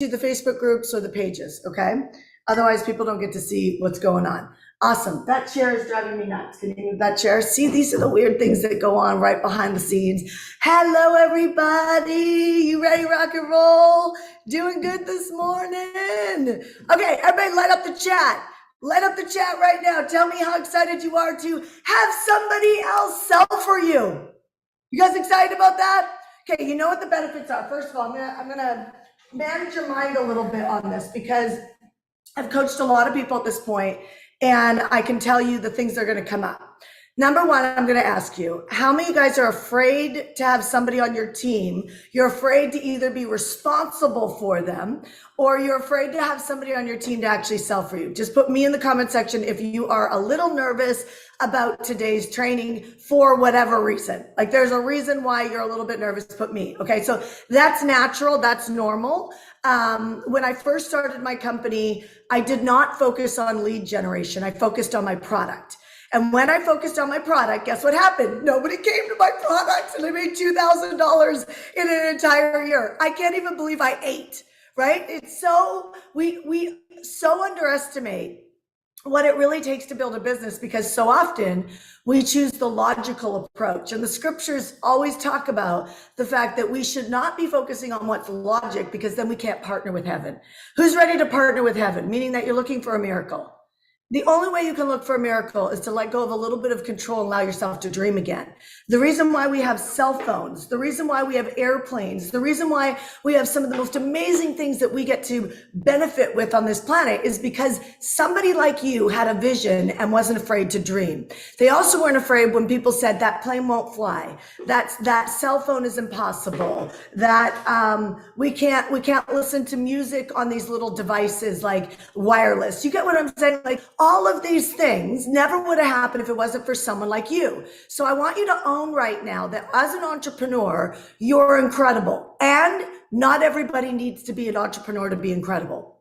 to the Facebook groups or the pages, okay? Otherwise, people don't get to see what's going on. Awesome. That chair is driving me nuts. Can you move that chair? See, these are the weird things that go on right behind the scenes. Hello, everybody. You ready, rock and roll? Doing good this morning. Okay, everybody light up the chat. Light up the chat right now. Tell me how excited you are to have somebody else sell for you. You guys excited about that? Okay, you know what the benefits are. First of all, I'm gonna manage your mind a little bit on this because I've coached a lot of people at this point, and I can tell you the things that are going to come up. Number one, I'm going to ask you, how many of you guys are afraid to have somebody on your team? You're afraid to either be responsible for them, or you're afraid to have somebody on your team to actually sell for you. Just put me in the comment section if you are a little nervous about today's training for whatever reason. Like there's a reason why you're a little bit nervous, put me. Okay, so that's natural, that's normal. When I first started my company, I did not focus on lead generation. I focused on my product. And when I focused on my product, guess what happened? Nobody came to my product, and I made $2,000 in an entire year. I can't even believe I ate, right? It's so, we so underestimate what it really takes to build a business, because so often we choose the logical approach. And the scriptures always talk about the fact that we should not be focusing on what's logic, because then we can't partner with heaven. Who's ready to partner with heaven? Meaning that you're looking for a miracle. The only way you can look for a miracle is to let go of a little bit of control and allow yourself to dream again. The reason why we have cell phones, the reason why we have airplanes, the reason why we have some of the most amazing things that we get to benefit with on this planet is because somebody like you had a vision and wasn't afraid to dream. They also weren't afraid when people said that plane won't fly, that cell phone is impossible, that we can't listen to music on these little devices like wireless. You get what I'm saying? Like, all of these things never would have happened if it wasn't for someone like you. So I want you to own right now that as an entrepreneur, you're incredible. And not everybody needs to be an entrepreneur to be incredible.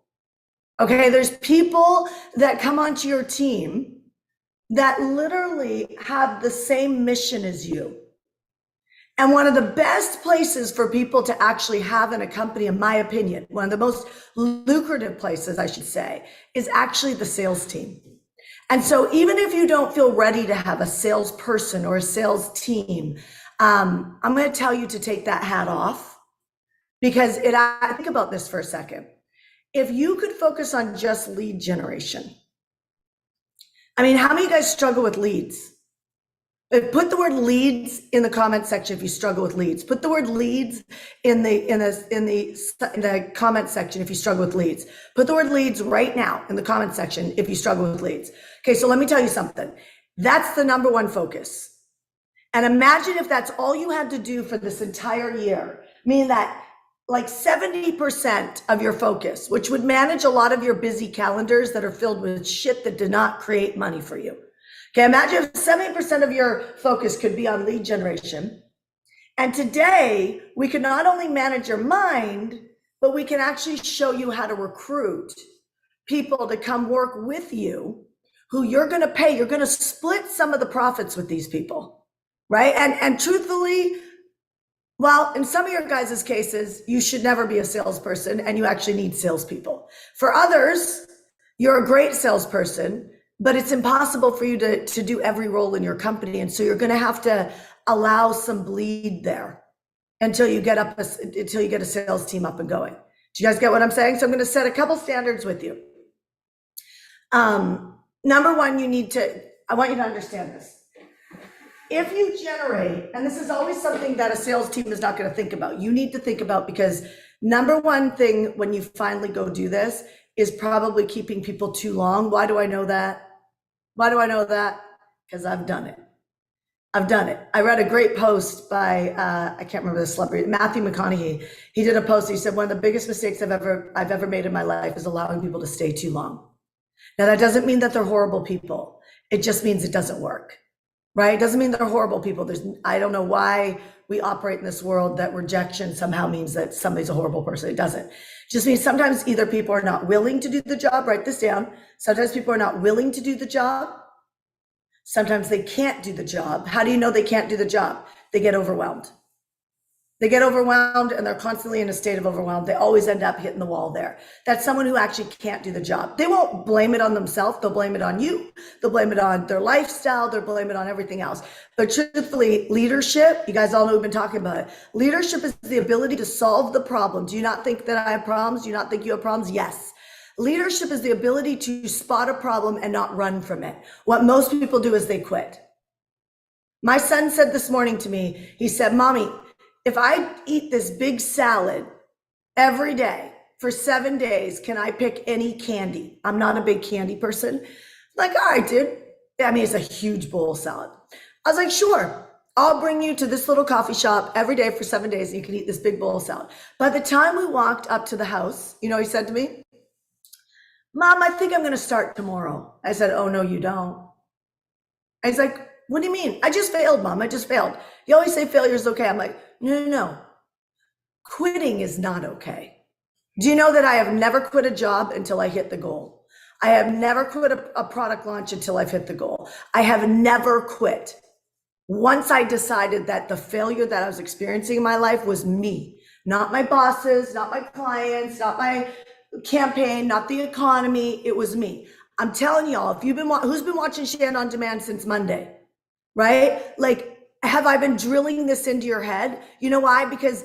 Okay, there's people that come onto your team that literally have the same mission as you. And one of the best places for people to actually have in a company, in my opinion, one of the most lucrative places, I should say, is actually the sales team. And so even if you don't feel ready to have a salesperson or a sales team, I'm going to tell you to take that hat off, because think about this for a second. If you could focus on just lead generation, I mean, how many of you guys struggle with leads? Put the word leads in the comment section if you struggle with leads. Put the word leads in the comment section if you struggle with leads. Put the word leads right now in the comment section if you struggle with leads. Okay, so let me tell you something. That's the number one focus. And imagine if that's all you had to do for this entire year, meaning that like 70% of your focus, which would manage a lot of your busy calendars that are filled with shit that did not create money for you. Okay, imagine if 70% of your focus could be on lead generation. And today, we can not only manage your mind, but we can actually show you how to recruit people to come work with you who you're going to pay. You're going to split some of the profits with these people, right? And truthfully, well, in some of your guys' cases, you should never be a salesperson and you actually need salespeople. For others, you're a great salesperson, but it's impossible for you to do every role in your company. And so you're going to have to allow some bleed there until you get a sales team up and going. Do you guys get what I'm saying? So I'm going to set a couple standards with you. Number one, I want you to understand this. If you generate, and this is always something that a sales team is not going to think about, you need to think about, because number one thing when you finally go do this is probably keeping people too long. Why do I know that? Why do I know that? Because I've done it. I've done it. I read a great post by, I can't remember the celebrity, Matthew McConaughey. He did a post. He said, one of the biggest mistakes I've ever made in my life is allowing people to stay too long. Now, that doesn't mean that they're horrible people. It just means it doesn't work, right? It doesn't mean they're horrible people. I don't know why we operate in this world that rejection somehow means that somebody's a horrible person. It doesn't. It just means sometimes either people are not willing to do the job. Write this down. Sometimes people are not willing to do the job. Sometimes they can't do the job. How do you know they can't do the job? They get overwhelmed. They get overwhelmed and they're constantly in a state of overwhelm. They always end up hitting the wall there. That's someone who actually can't do the job. They won't blame it on themselves. They'll blame it on you. They'll blame it on their lifestyle. They'll blame it on everything else. But truthfully, leadership, you guys all know we've been talking about it. Leadership is the ability to solve the problem. Do you not think that I have problems? Do you not think you have problems? Yes. Leadership is the ability to spot a problem and not run from it. What most people do is they quit. My son said this morning to me, he said, Mommy, if I eat this big salad every day for 7 days, can I pick any candy? I'm not a big candy person. Like, all right, dude. I mean, it's a huge bowl of salad. I was like, sure, I'll bring you to this little coffee shop every day for 7 days and you can eat this big bowl of salad. By the time we walked up to the house, you know, he said to me, Mom, I think I'm going to start tomorrow. I said, oh, no, you don't. He's like, what do you mean? I just failed, Mom. I just failed. You always say failure is okay. I'm like, no. Quitting is not okay. Do you know that I have never quit a job until I hit the goal? I have never quit a product launch until I've hit the goal. I have never quit. Once I decided that the failure that I was experiencing in my life was me, not my bosses, not my clients, not my campaign, not the economy. It was me. I'm telling y'all, if you've been, who's been watching Shanda on Demand since Monday, right? Like, have I been drilling this into your head? You know why? Because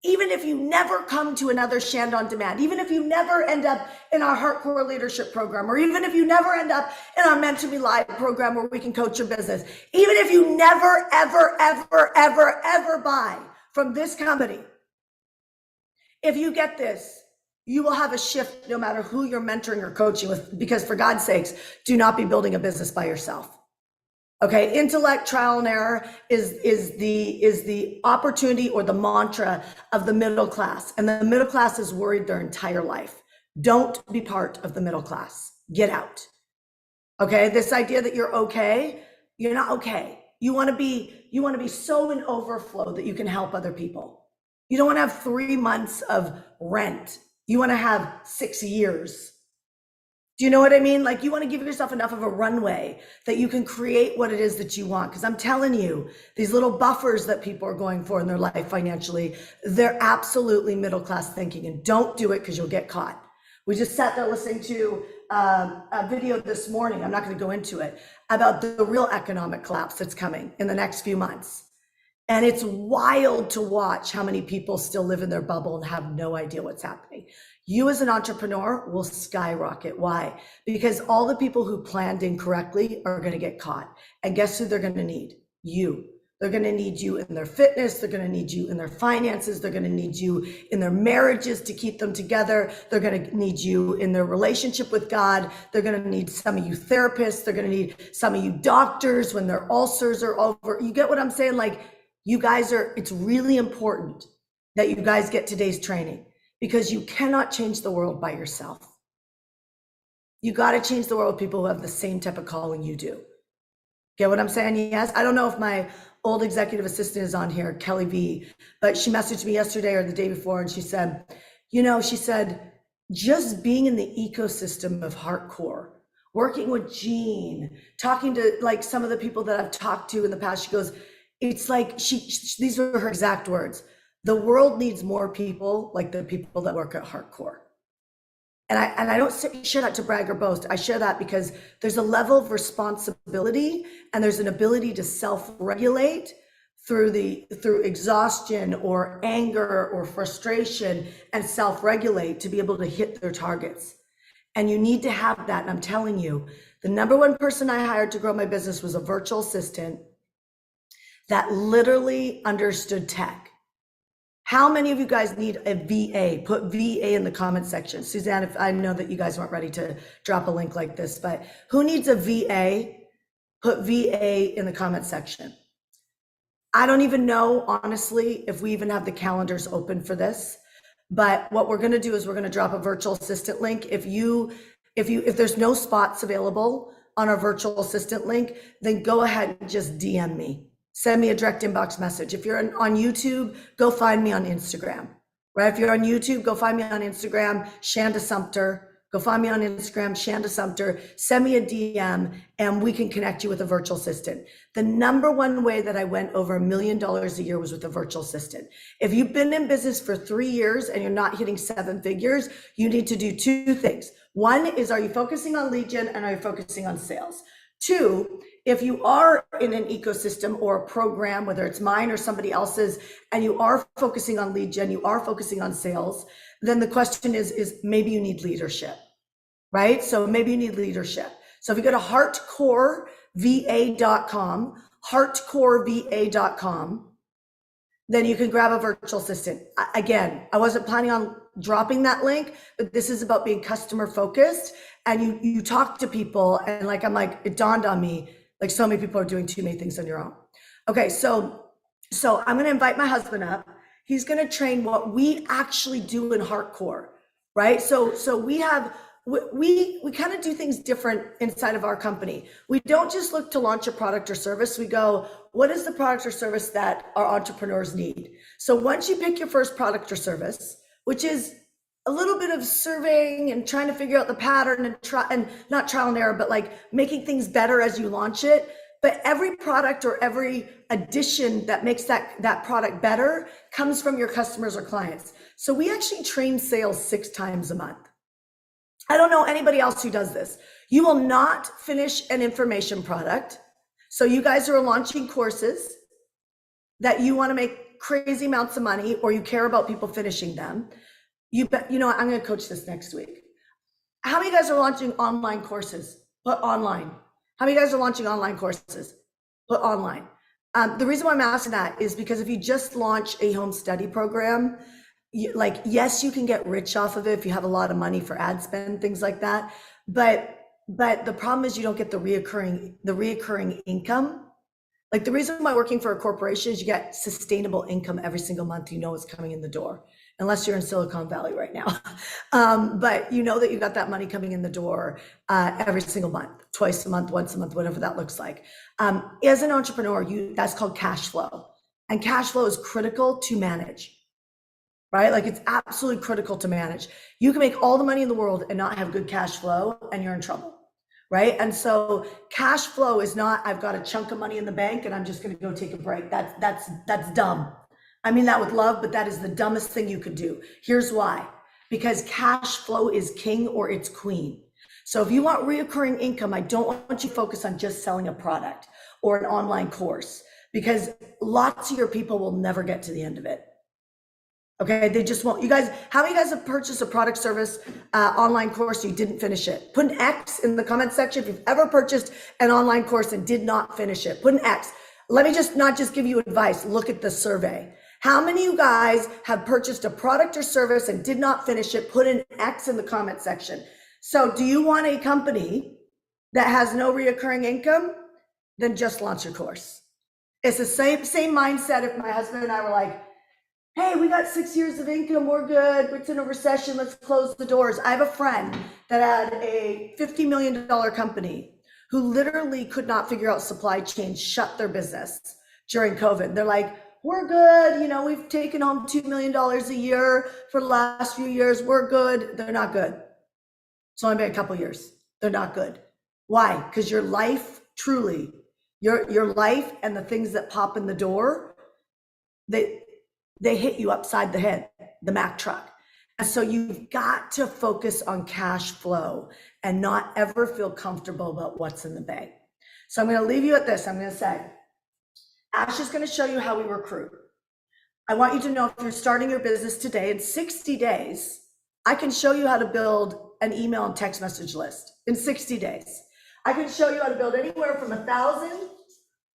even if you never come to another Shanda on Demand, even if you never end up in our Hardcore Leadership program, or even if you never end up in our Meant to Be Live program where we can coach your business, even if you never, ever buy from this company, if you get this, you will have a shift no matter who you're mentoring or coaching with, because for God's sakes, do not be building a business by yourself. Okay, intellect, trial and error is the opportunity or the mantra of the middle class. And the middle class is worried their entire life. Don't be part of the middle class. Get out. Okay, this idea that you're okay, you're not okay. You want to be so in overflow that you can help other people. You don't want to have 3 months of rent. You want to have 6 years. Do you know what I mean? Like, you want to give yourself enough of a runway that you can create what it is that you want. Because I'm telling you, these little buffers that people are going for in their life financially, they're absolutely middle class thinking. And don't do it because you'll get caught. We just sat there listening to a video this morning, I'm not going to go into it, about the real economic collapse that's coming in the next few months. And it's wild to watch how many people still live in their bubble and have no idea what's happening. You as an entrepreneur will skyrocket. Why? Because all the people who planned incorrectly are going to get caught. And guess who they're going to need? You. They're going to need you in their fitness. They're going to need you in their finances. They're going to need you in their marriages to keep them together. They're going to need you in their relationship with God. They're going to need some of you therapists. They're going to need some of you doctors when their ulcers are over. You get what I'm saying? Like, you guys it's really important that you guys get today's training, because you cannot change the world by yourself. You got to change the world with people who have the same type of calling you do. Get what I'm saying? Yes. I don't know if my old executive assistant is on here, Kelly V, but she messaged me yesterday or the day before, and she said, just being in the ecosystem of Hardcore, working with Gene, talking to like some of the people that I've talked to in the past, she goes, it's like these are her exact words. The world needs more people like the people that work at Hardcore. And I don't share that to brag or boast. I share that because there's a level of responsibility and there's an ability to self-regulate through exhaustion or anger or frustration, and self-regulate to be able to hit their targets. And you need to have that. And I'm telling you, the number one person I hired to grow my business was a virtual assistant that literally understood tech. How many of you guys need a VA? Put VA in the comment section. Suzanne, if I know that you guys weren't ready to drop a link like this, but who needs a VA? Put VA in the comment section. I don't even know, honestly, if we even have the calendars open for this, but what we're gonna do is we're gonna drop a virtual assistant link. If there's no spots available on our virtual assistant link, then go ahead and just DM me. Send me a direct inbox message. If you're on YouTube, go find me on Instagram, right? If you're on YouTube, go find me on Instagram, Shanda Sumter, go find me on Instagram, Shanda Sumter, send me a DM, and we can connect you with a virtual assistant. The number one way that I went over $1 million a year was with a virtual assistant. If you've been in business for 3 years and you're not hitting 7 figures, you need to do 2 things. One is, are you focusing on lead gen and are you focusing on sales? 2, if you are in an ecosystem or a program, whether it's mine or somebody else's, and you are focusing on lead gen, you are focusing on sales, then the question is maybe you need leadership, right? So maybe you need leadership. So if you go to heartcoreva.com, heartcoreva.com, then you can grab a virtual assistant. Again, I wasn't planning on dropping that link, but this is about being customer focused. And you talk to people, and like, I'm like, it dawned on me, like, so many people are doing too many things on your own. Okay, so I'm gonna invite my husband up. He's gonna train what we actually do in Heartcore, right? So we have, we kind of do things different inside of our company. We don't just look to launch a product or service. We go, what is the product or service that our entrepreneurs need? So once you pick your first product or service, which is a little bit of surveying and trying to figure out the pattern and not trial and error, but like making things better as you launch it. But every product or every addition that makes that product better comes from your customers or clients. So we actually train sales 6 times a month. I don't know anybody else who does this. You will not finish an information product. So you guys are launching courses that you want to make crazy amounts of money, or you care about people finishing them. You know, I'm going to coach this next week. How many guys are launching online courses? Put online. How many guys are launching online courses? Put online. The reason why I'm asking that is because if you just launch a home study program, yes, you can get rich off of it if you have a lot of money for ad spend, things like that. But the problem is you don't get the reoccurring income. Like, the reason why working for a corporation is you get sustainable income every single month. You know it's coming in the door, unless you're in Silicon Valley right now. But you know that you got that money coming in the door every single month, twice a month, once a month, whatever that looks like. As an entrepreneur, that's called cash flow. And cash flow is critical to manage, right? Like, it's absolutely critical to manage. You can make all the money in the world and not have good cash flow, and you're in trouble. Right? And so cash flow is not, I've got a chunk of money in the bank and I'm just going to go take a break. That's dumb. I mean that with love, but that is the dumbest thing you could do. Here's why. Because cash flow is king or it's queen. So if you want reoccurring income, I don't want you to focus on just selling a product or an online course, because lots of your people will never get to the end of it. Okay, they just won't. You guys, how many of you guys have purchased a product, service, online course, you didn't finish it? Put an X in the comment section if you've ever purchased an online course and did not finish it. Put an X. Let me not just give you advice, look at the survey. How many of you guys have purchased a product or service and did not finish it? Put an X in the comment section. So do you want a company that has no reoccurring income? Then just launch your course. It's the same mindset if my husband and I were like, hey, we got 6 years of income, we're good, it's in a recession, let's close the doors. I have a friend that had a $50 million company who literally could not figure out supply chain, shut their business during COVID. They're like, we're good, you know, we've taken home $2 million a year for the last few years, we're good. They're not good. It's only been a couple years. They're not good. Why? Because your life, truly, your life and the things that pop in the door, they hit you upside the head, the Mack truck. And so you've got to focus on cash flow and not ever feel comfortable about what's in the bank. So I'm going to leave you at this. I'm going to say, Ash is going to show you how we recruit. I want you to know, if you're starting your business today, in 60 days, I can show you how to build an email and text message list in 60 days. I can show you how to build anywhere from 1,000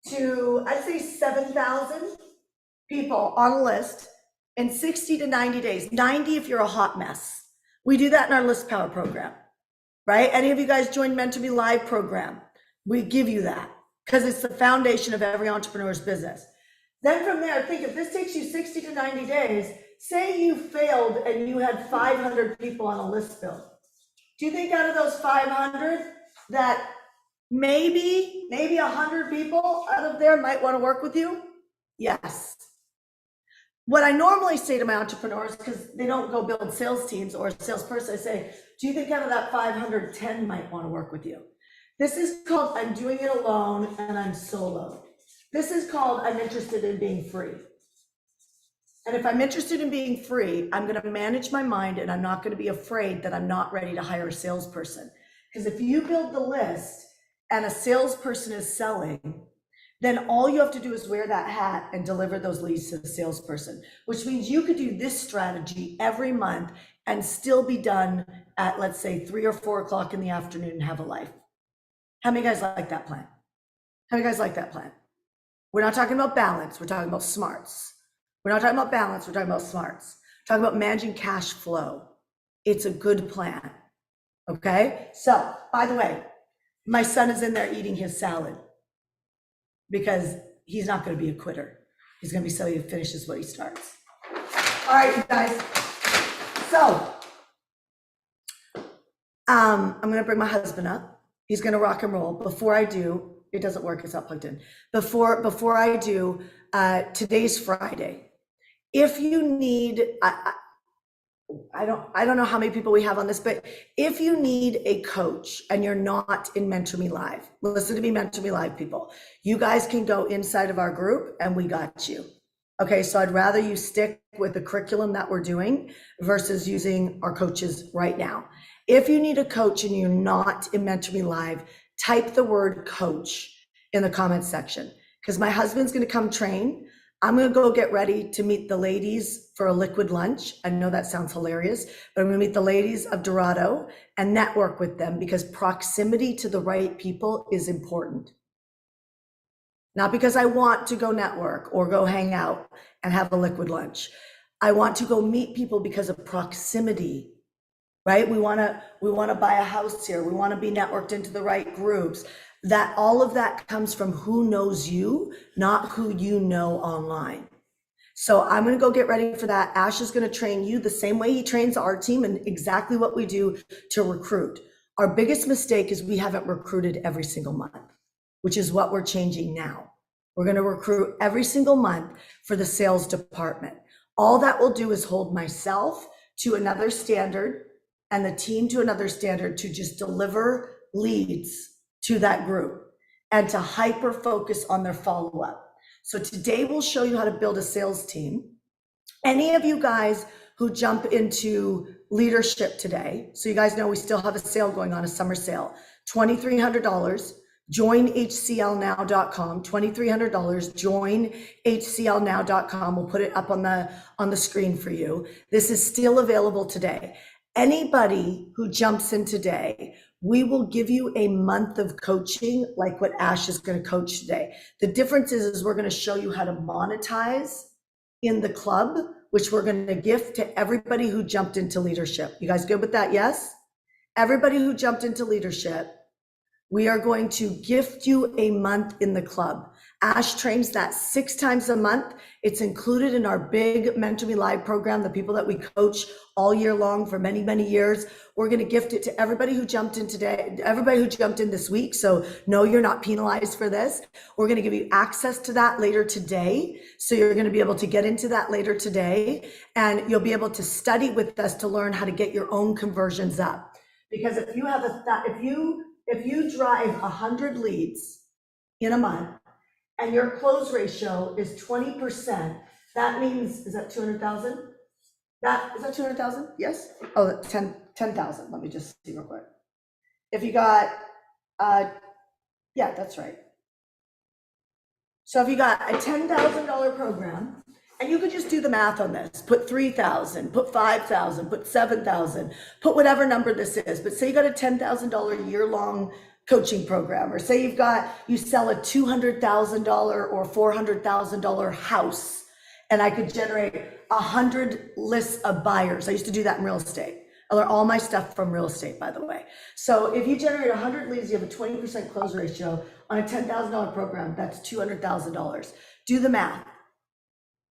to, I'd say, 7,000 people on a list in 60 to 90 days. 90 if you're a hot mess. We do that in our List Power program, right? Any of you guys join Mentor Me Live program? We give you that because it's the foundation of every entrepreneur's business. Then from there, think if this takes you 60 to 90 days, say you failed and you had 500 people on a list build. Do you think out of those 500 that maybe 100 people out of there might want to work with you? Yes. what I normally say to my entrepreneurs, because they don't go build sales teams or a salesperson, I say, do you think out of that 510 might want to work with you? This is called I'm doing it alone and I'm solo. This is called I'm interested in being free. And if I'm interested in being free, I'm going to manage my mind and I'm not going to be afraid that I'm not ready to hire a salesperson. Because if you build the list and a salesperson is selling, then all you have to do is wear that hat and deliver those leads to the salesperson, which means you could do this strategy every month and still be done at, let's say, 3 or 4 o'clock in the afternoon and have a life. How many guys like that plan? How many guys like that plan? We're not talking about balance, we're talking about smarts. We're not talking about balance, we're talking about smarts. We're talking about managing cash flow. It's a good plan, okay? So, by the way, my son is in there eating his salad because he's not gonna be a quitter. He's gonna be somebody who finishes what he starts. All right, you guys. So, I'm gonna bring my husband up. He's gonna rock and roll. Before I do, it doesn't work, it's not plugged in. Before I do, today's Friday. If you need, I don't know how many people we have on this, but if you need a coach and you're not in Mentor Me Live, listen to me, Mentor Me Live people. You guys can go inside of our group and we got you. Okay, so I'd rather you stick with the curriculum that we're doing versus using our coaches right now. If you need a coach and you're not in Mentor Me Live, type the word coach in the comments section because my husband's going to come train. I'm going to go get ready to meet the ladies for a liquid lunch. I know that sounds hilarious, but I'm going to meet the ladies of Dorado and network with them because proximity to the right people is important. Not because I want to go network or go hang out and have a liquid lunch. I want to go meet people because of proximity, right? We want to buy a house here. We want to be networked into the right groups. That all of that comes from who knows you, not who you know online. So I'm going to go get ready for that. Ash is going to train you the same way he trains our team and exactly what we do to recruit. Our biggest mistake is we haven't recruited every single month, which is what we're changing now. We're going to recruit every single month for the sales department. All that will do is hold myself to another standard and the team to another standard to just deliver leads to that group and to hyper focus on their follow-up. So today we'll show you how to build a sales team. Any of you guys who jump into leadership today, so you guys know we still have a sale going on, a summer sale, $2,300, join hclnow.com, $2,300, join hclnow.com. We'll put it up on the screen for you. This is still available today. Anybody who jumps in today, we will give you a month of coaching like what Ash is going to coach today. The difference is we're going to show you how to monetize in the club, which we're going to gift to everybody who jumped into leadership. You guys good with that? Yes? Everybody who jumped into leadership, we are going to gift you a month in the club. Ash trains that 6 times a month. It's included in our big Mentor Me Live program, the people that we coach all year long for many, many years. We're going to gift it to everybody who jumped in today, everybody who jumped in this week. So no, you're not penalized for this. We're going to give you access to that later today. So you're going to be able to get into that later today and you'll be able to study with us to learn how to get your own conversions up. Because if you have if you drive 100 leads in a month and your close ratio is 20%, that means, is that 200,000? Is that 200,000? Yes? Oh, 10,000. Let me just see real quick. If you got, yeah, that's right. So if you got a $10,000 program, and you could just do the math on this, put 3,000, put 5,000, put 7,000, put whatever number this is, but say you got a $10,000 year-long coaching program, or say you sell a $200,000 or $400,000 house, and I could generate 100 lists of buyers. I used to do that in real estate. I learned all my stuff from real estate, by the way. So if you generate 100 leads, you have a 20% close ratio on a $10,000 program, that's $200,000. Do the math.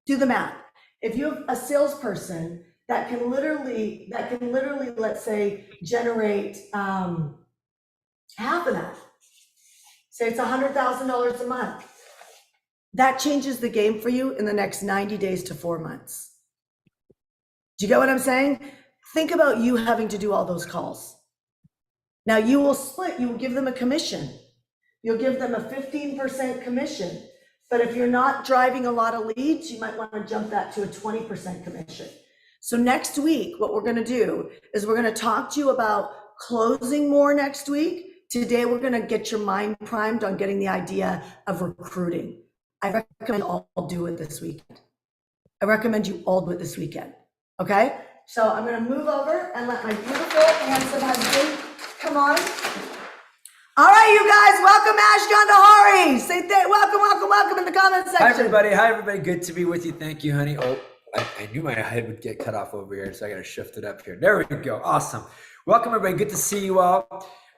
Do the math. If you have a salesperson that can literally, let's say, generate half of that, say it's $100,000 a month. That changes the game for you in the next 90 days to 4 months. Do you get what I'm saying? Think about you having to do all those calls. Now you will split, you will give them a commission. You'll give them a 15% commission. But if you're not driving a lot of leads, you might want to jump that to a 20% commission. So next week, what we're going to do is we're going to talk to you about closing more next week. Today, we're going to get your mind primed on getting the idea of recruiting. I recommend you all do it this weekend. I recommend you all do it this weekend. Okay? So I'm going to move over and let my beautiful, handsome husband come on. All right, you guys, welcome Ash Gandahari. Say welcome in the comment section. Hi everybody, good to be with you. Thank you, honey. Oh, I knew my head would get cut off over here, so I gotta shift it up here. There we go, awesome. Welcome everybody, good to see you all.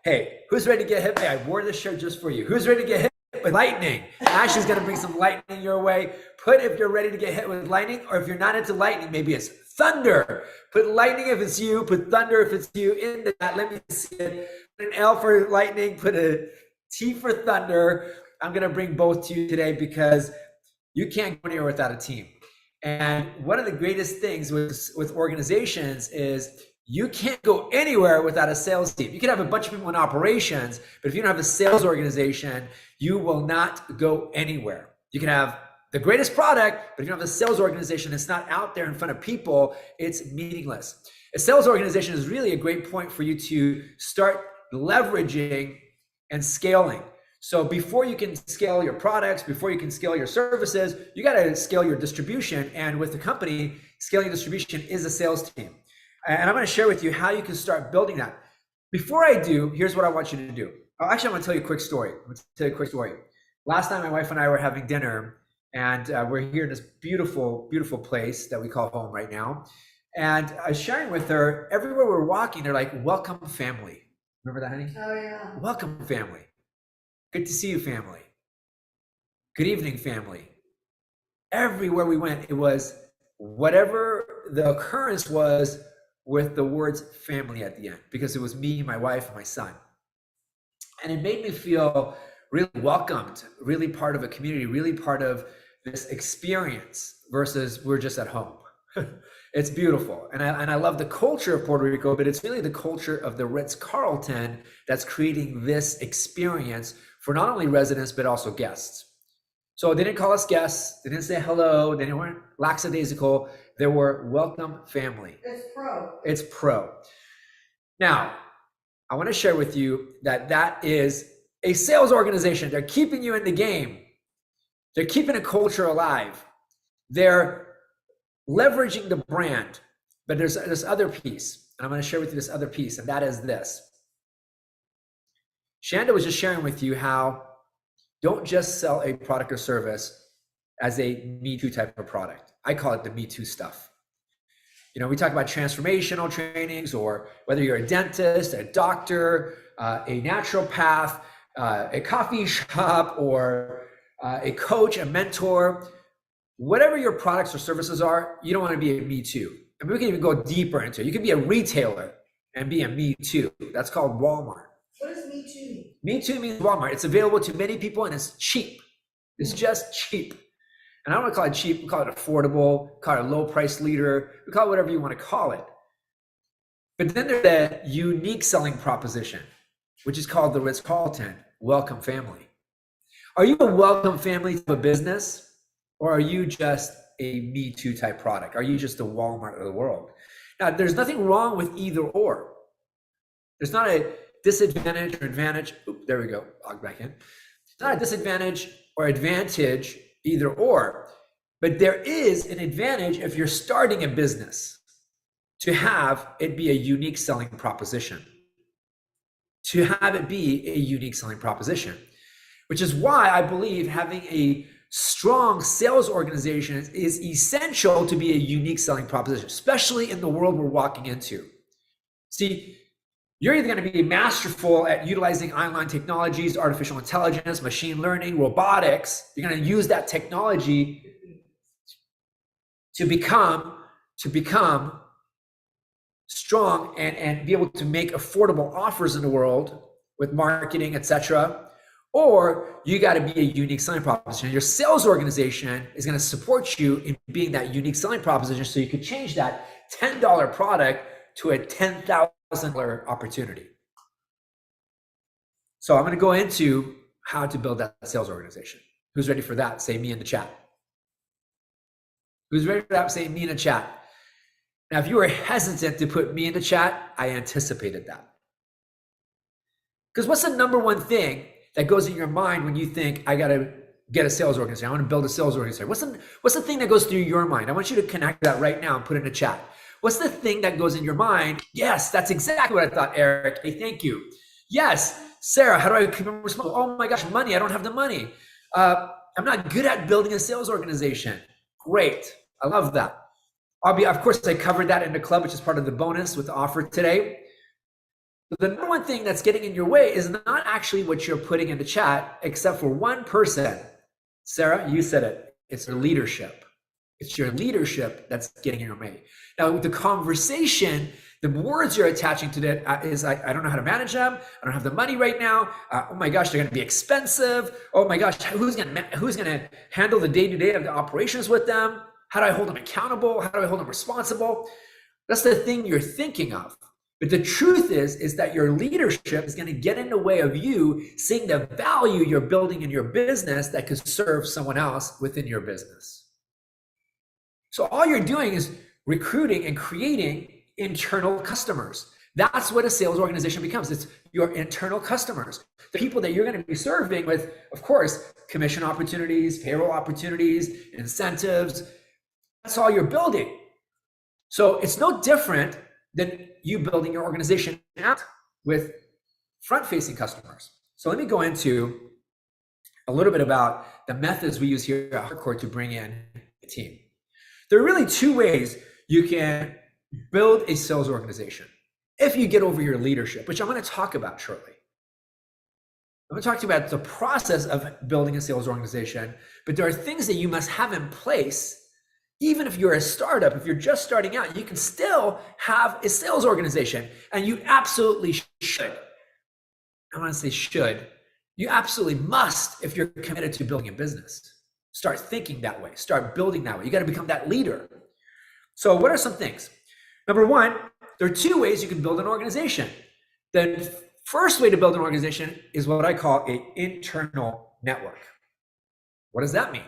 Hey, who's ready to get hit? Hey, I wore this shirt just for you. Who's ready to get hit with lightning? Ash is gonna bring some lightning your way. Put if you're ready to get hit with lightning, or if you're not into lightning, maybe it's thunder. Put lightning if it's you, put thunder if it's you in that. Let me see it. Put an L for lightning, put a T for thunder. I'm gonna bring both to you today because you can't go anywhere without a team. And one of the greatest things with organizations is you can't go anywhere without a sales team. You can have a bunch of people in operations, but if you don't have a sales organization, you will not go anywhere. You can have the greatest product, but if you don't have a sales organization, it's not out there in front of people, it's meaningless. A sales organization is really a great point for you to start leveraging and scaling. So before you can scale your products, before you can scale your services, you got to scale your distribution. And with the company, scaling distribution is a sales team. And I'm going to share with you how you can start building that. Before I do, here's what I want you to do. Actually, I'm going to tell you a quick story. Last night, my wife and I were having dinner, and we're here in this beautiful, beautiful place that we call home right now. And I was sharing with her, everywhere we're walking, they're like, welcome family. Remember that, honey? Oh, yeah. Welcome family. Good to see you, family. Good evening, family. Everywhere we went, it was whatever the occurrence was with the words family at the end, because it was me, my wife, and my son. And it made me feel really welcomed, really part of a community, really part of this experience versus we're just at home. It's beautiful. And I love the culture of Puerto Rico, but it's really the culture of the Ritz-Carlton that's creating this experience for not only residents, but also guests. So they didn't call us guests. They didn't say hello. They weren't lackadaisical. They were welcome family. It's pro. Now, I want to share with you that is a sales organization. They're keeping you in the game. They're keeping a culture alive. They're leveraging the brand. But there's this other piece. And I'm going to share with you this other piece, and that is this. Shanda was just sharing with you how don't just sell a product or service as a Me Too type of product. I call it the Me Too stuff. You know, we talk about transformational trainings, or whether you're a dentist, a doctor, a naturopath, a coffee shop, or a coach, a mentor, whatever your products or services are, you don't want to be a Me Too. I mean, we can even go deeper into it. You can be a retailer and be a Me Too. That's called Walmart. What does Me Too mean? Me Too means Walmart. It's available to many people and it's cheap. It's just cheap. And I don't want to call it cheap. We call it affordable, call it a low price leader. We call it whatever you want to call it. But then there's the unique selling proposition, which is called the Ritz-Carlton Welcome Family. Are you a welcome family to a business, or are you just a Me Too type product? Are you just the Walmart of the world? Now, there's nothing wrong with either or. There's not a disadvantage or advantage. Oops, there we go. Log back in. It's not a disadvantage or advantage either or, but there is an advantage if you're starting a business to have it be a unique selling proposition. To have it be a unique selling proposition, which is why I believe having a strong sales organization is essential to be a unique selling proposition, especially in the world we're walking into. See, you're either going to be masterful at utilizing online technologies, artificial intelligence, machine learning, robotics. You're going to use that technology to become strong and be able to make affordable offers in the world with marketing, etc. or you got to be a unique selling proposition. Your sales organization is going to support you in being that unique selling proposition, so you could change that $10 product to a $10,000 opportunity. So I'm going to go into how to build that sales organization. Who's ready for that? Say me in the chat. Who's ready for that? Say me in the chat. Now, if you were hesitant to put me in the chat, I anticipated that. Because what's the number one thing that goes in your mind when you think, I got to get a sales organization? I want to build a sales organization. What's the thing that goes through your mind? I want you to connect that right now and put it in the chat. What's the thing that goes in your mind? Yes, that's exactly what I thought, Eric. Hey, thank you. Yes, Sarah, how do I keep them responsible? Oh my gosh, money. I don't have the money. I'm not good at building a sales organization. Great. I love that. Of course, I covered that in the club, which is part of the bonus with the offer today. The number one thing that's getting in your way is not actually what you're putting in the chat, except for one person. Sarah, you said it. It's your leadership. It's your leadership that's getting in your way. Now, with the conversation, the words you're attaching to that is, I don't know how to manage them. I don't have the money right now. Oh my gosh, they're going to be expensive. Oh my gosh, who's going to handle the day-to-day of the operations with them? How do I hold them accountable? How do I hold them responsible? That's the thing you're thinking of. But the truth is that your leadership is going to get in the way of you seeing the value you're building in your business that could serve someone else within your business. So all you're doing is recruiting and creating internal customers. That's what a sales organization becomes. It's your internal customers, the people that you're going to be serving with, of course, commission opportunities, payroll opportunities, incentives. That's all you're building. So it's no different than you building your organization out with front-facing customers. So let me go into a little bit about the methods we use here at Hardcore to bring in a team. There are really two ways you can build a sales organization if you get over your leadership, which I'm going to talk about shortly. I'm going to talk to you about the process of building a sales organization, but there are things that you must have in place. Even if you're a startup, if you're just starting out, you can still have a sales organization, and you absolutely should. I want to say should. You absolutely must if you're committed to building a business. Start thinking that way. Start building that way. You got to become that leader. So what are some things? Number one, there are two ways you can build an organization. The first way to build an organization is what I call an internal network. What does that mean?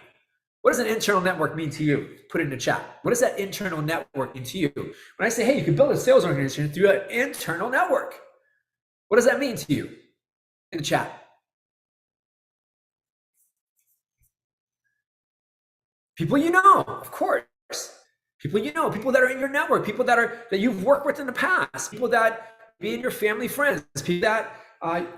What does an internal network mean to you? Put it in the chat. What does that internal network mean to you? When I say, hey, you can build a sales organization through an internal network, what does that mean to you? In the chat. People you know, of course. People you know, people that are in your network, people that you've worked with in the past, people that be in your family, friends, people that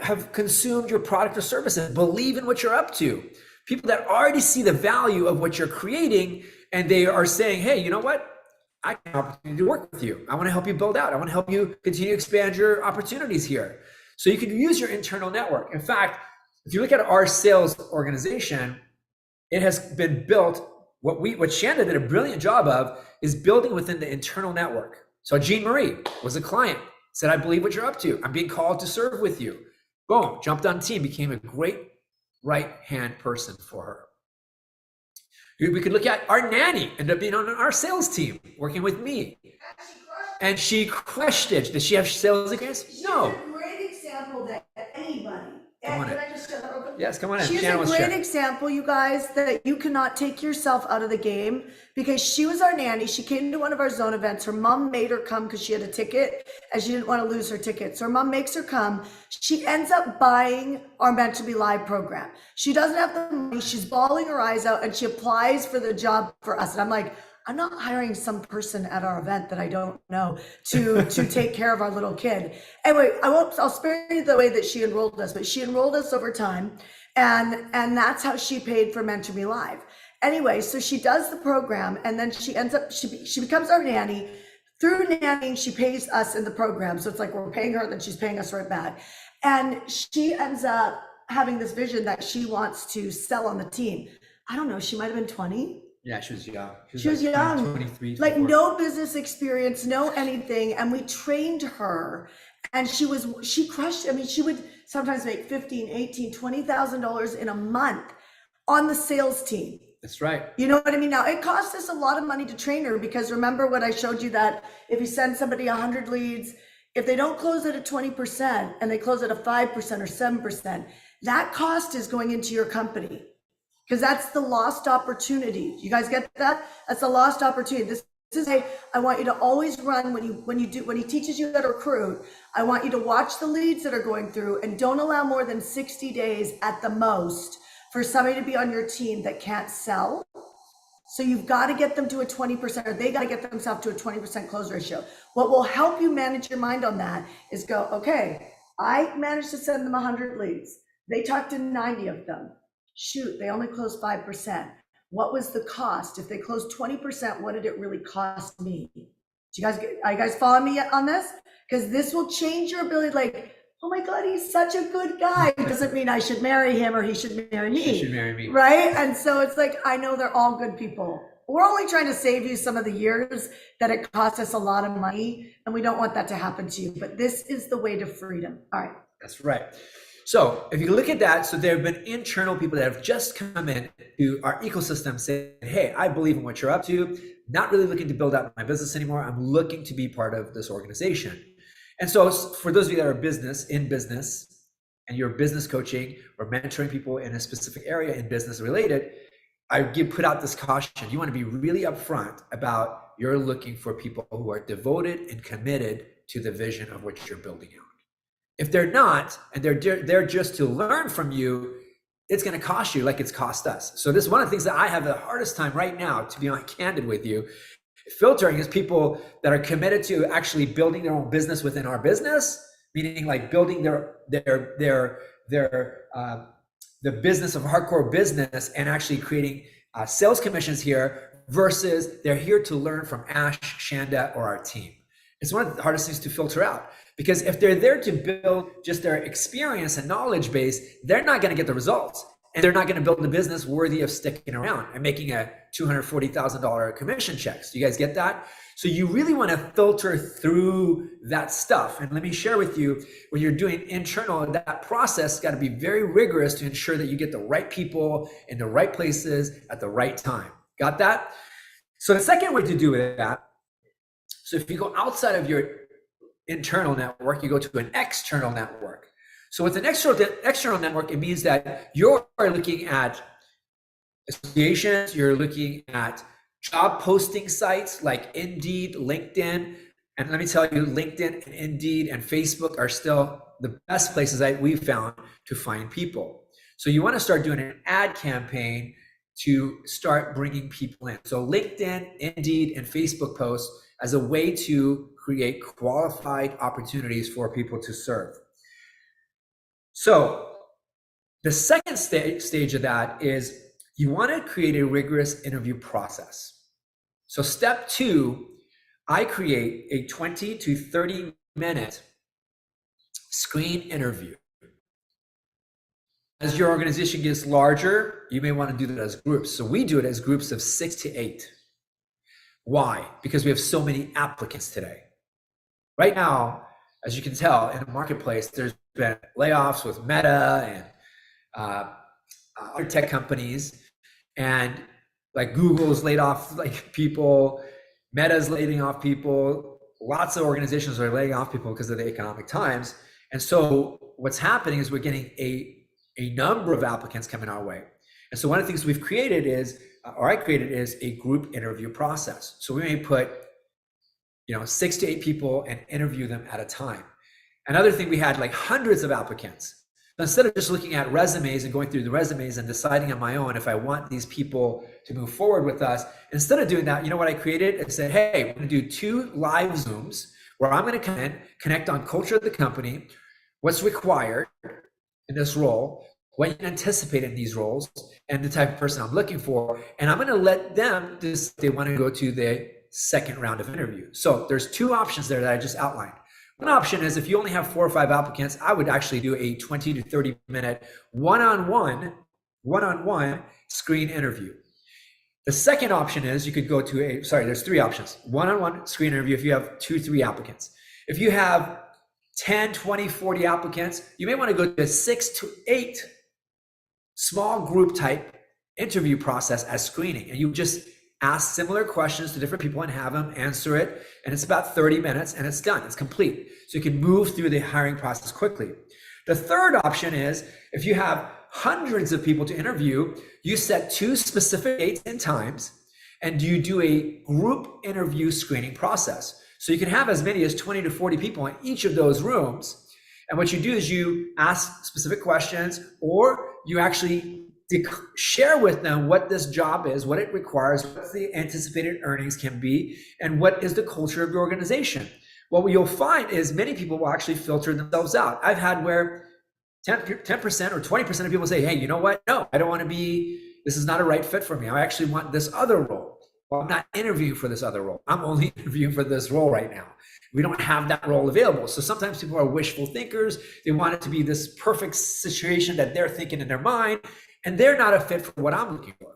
have consumed your product or services, believe in what you're up to. People that already see the value of what you're creating, and they are saying, hey, you know what? I have an opportunity to work with you. I want to help you build out. I want to help you continue to expand your opportunities here. So you can use your internal network. In fact, if you look at our sales organization, it has been built, what Shanda did a brilliant job of is building within the internal network. So Jean Marie was a client, said, I believe what you're up to. I'm being called to serve with you. Boom, jumped on team, became a great right-hand person for her. We could look at our nanny, ended up being on our sales team, working with me. And she crushed it. Does she have sales experience? No. She's a great example that anybody. Come on in. Can I just shut up real quick? Yes, come on in. She's a great example, you guys, that you cannot take yourself out of the game, because she was our nanny. She came to one of our zone events. Her mom made her come because she had a ticket and she didn't want to lose her ticket. So her mom makes her come. She ends up buying our Meant to Be Live program. She doesn't have the money. She's bawling her eyes out, and she applies for the job for us. And I'm like, I'm not hiring some person at our event that I don't know to take care of our little kid. Anyway, I'll spare you the way that she enrolled us, but she enrolled us over time, and that's how she paid for Meant to Be Live. Anyway, so she does the program, and then she ends up, she becomes our nanny. Through nannying, she pays us in the program. So it's like we're paying her, then she's paying us right back. And she ends up having this vision that she wants to sell on the team. I don't know, she might've been 20. Yeah, she was young. She was young, 23, like 24. no business experience, no anything. And we trained her, And she crushed. I mean, she would sometimes make 15, 18, $20,000 in a month on the sales team. That's right. You know what I mean? Now, it costs us a lot of money to train her, because remember what I showed you, that if you send somebody 100 leads, if they don't close at a 20% and they close at a 5% or 7%, that cost is going into your company, because that's the lost opportunity. You guys get that? That's a lost opportunity. This is I want you to always run when he teaches you how to recruit. I want you to watch the leads that are going through, and don't allow more than 60 days at the most for somebody to be on your team that can't sell. So you've got to get them to a 20%, or they got to get themselves to a 20% close ratio. What will help you manage your mind on that is go, okay, I managed to send them 100 leads. They talked to 90 of them. Shoot, they only closed 5%. What was the cost? If they closed 20%, what did it really cost me? Are you guys following me on this? Because this will change your ability. Like, oh my God, he's such a good guy. It doesn't mean I should marry him or he should marry me. He should marry me. Right? And so it's like, I know they're all good people. We're only trying to save you some of the years that it cost us a lot of money, and we don't want that to happen to you. But this is the way to freedom. All right. That's right. So if you look at that, so there have been internal people that have just come in to our ecosystem saying, hey, I believe in what you're up to, not really looking to build out my business anymore. I'm looking to be part of this organization. And so for those of you that are in business, and you're business coaching or mentoring people in a specific area in business related, I put out this caution. You want to be really upfront about you're looking for people who are devoted and committed to the vision of what you're building out. If they're not, and they're just to learn from you, it's going to cost you like it's cost us. So this is one of the things that I have the hardest time right now, to be candid with you, filtering, is people that are committed to actually building their own business within our business, meaning like building the business of hardcore business and actually creating sales commissions here, versus they're here to learn from Ash, Shanda, or our team. It's one of the hardest things to filter out, because if they're there to build just their experience and knowledge base, they're not going to get the results, and they're not going to build a business worthy of sticking around and making a $240,000 commission checks. Do you guys get that? So you really want to filter through that stuff. And let me share with you, when you're doing internal, that process got to be very rigorous to ensure that you get the right people in the right places at the right time. Got that? So the second way to do that, so if you go outside of your internal network, you go to an external network. So with an external network, it means that you're looking at associations, you're looking at job posting sites like Indeed, LinkedIn. And let me tell you, LinkedIn and Indeed and Facebook are still the best places that we've found to find people. So you want to start doing an ad campaign to start bringing people in. So LinkedIn, Indeed, and Facebook posts as a way to create qualified opportunities for people to serve. So the second stage of that is you want to create a rigorous interview process. So step 2, I create a 20 to 30 minute screen interview. As your organization gets larger, you may want to do that as groups. So we do it as groups of 6 to 8. Why? Because we have so many applicants today. Right now, as you can tell in the marketplace, there's been layoffs with Meta and other tech companies, and like Google's laid off like people, Meta's laying off people, lots of organizations are laying off people because of the economic times. And so what's happening is we're getting a number of applicants coming our way. And so one of the things we've created is, or I created, is a group interview process. So we may put 6 to 8 people and interview them at a time. Another thing, we had like hundreds of applicants. So instead of just looking at resumes and going through the resumes and deciding on my own if I want these people to move forward with us, instead of doing that, you know what I created? I said, hey, we're going to do 2 live Zooms where I'm going to come in, connect on culture of the company, what's required in this role, what you can anticipate in these roles, and the type of person I'm looking for. And I'm going to let them decide they want to go to the second round of interview. So there's 2 options there that I just outlined. One option is, if you only have 4 or 5 applicants, I would actually do a 20 to 30 minute one-on-one screen interview. The second option is you could go to there's 3 options. One-on-one screen interview if you have 2-3 applicants. If you have 10, 20, 40 applicants, you may want to go to a 6 to 8 small group type interview process as screening. And you just ask similar questions to different people and have them answer it. And it's about 30 minutes and it's done. It's complete. So you can move through the hiring process quickly. The third option is if you have hundreds of people to interview, you set 2 specific dates and times, and you do a group interview screening process. So you can have as many as 20 to 40 people in each of those rooms. And what you do is you ask specific questions, or you actually share with them what this job is, what it requires, what the anticipated earnings can be, and what is the culture of your organization. What you'll find is many people will actually filter themselves out. I've had where 10% or 20% of people say, hey, you know what? No, I don't want to be, this is not a right fit for me. I actually want this other role. Well, I'm not interviewing for this other role. I'm only interviewing for this role right now. We don't have that role available. So sometimes people are wishful thinkers. They want it to be this perfect situation that they're thinking in their mind, and they're not a fit for what I'm looking for.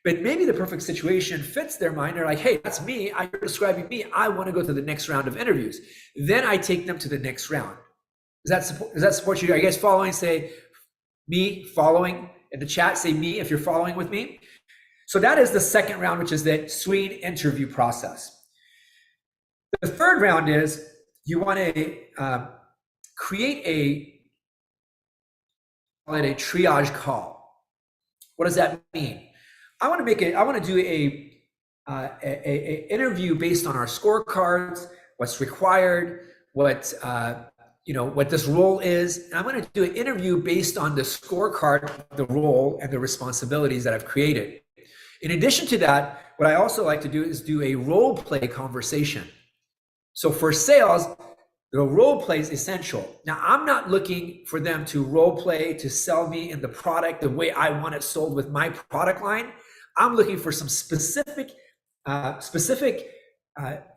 But maybe the perfect situation fits their mind. They're like, hey, that's me. You're describing me. I want to go to the next round of interviews. Then I take them to the next round. Does that support you? Are you guys following? Say me, following. In the chat, say me if you're following with me. So that is the second round, which is the screen interview process. The third round is you want to create a triage call. What does that mean? I want to do a interview based on our scorecards, what's required, what this role is. And I'm going to do an interview based on the scorecard, the role, and the responsibilities that I've created. In addition to that, what I also like to do is do a role play conversation. So for sales, the role play is essential. Now, I'm not looking for them to role play to sell me in the product the way I want it sold with my product line. I'm looking for some specific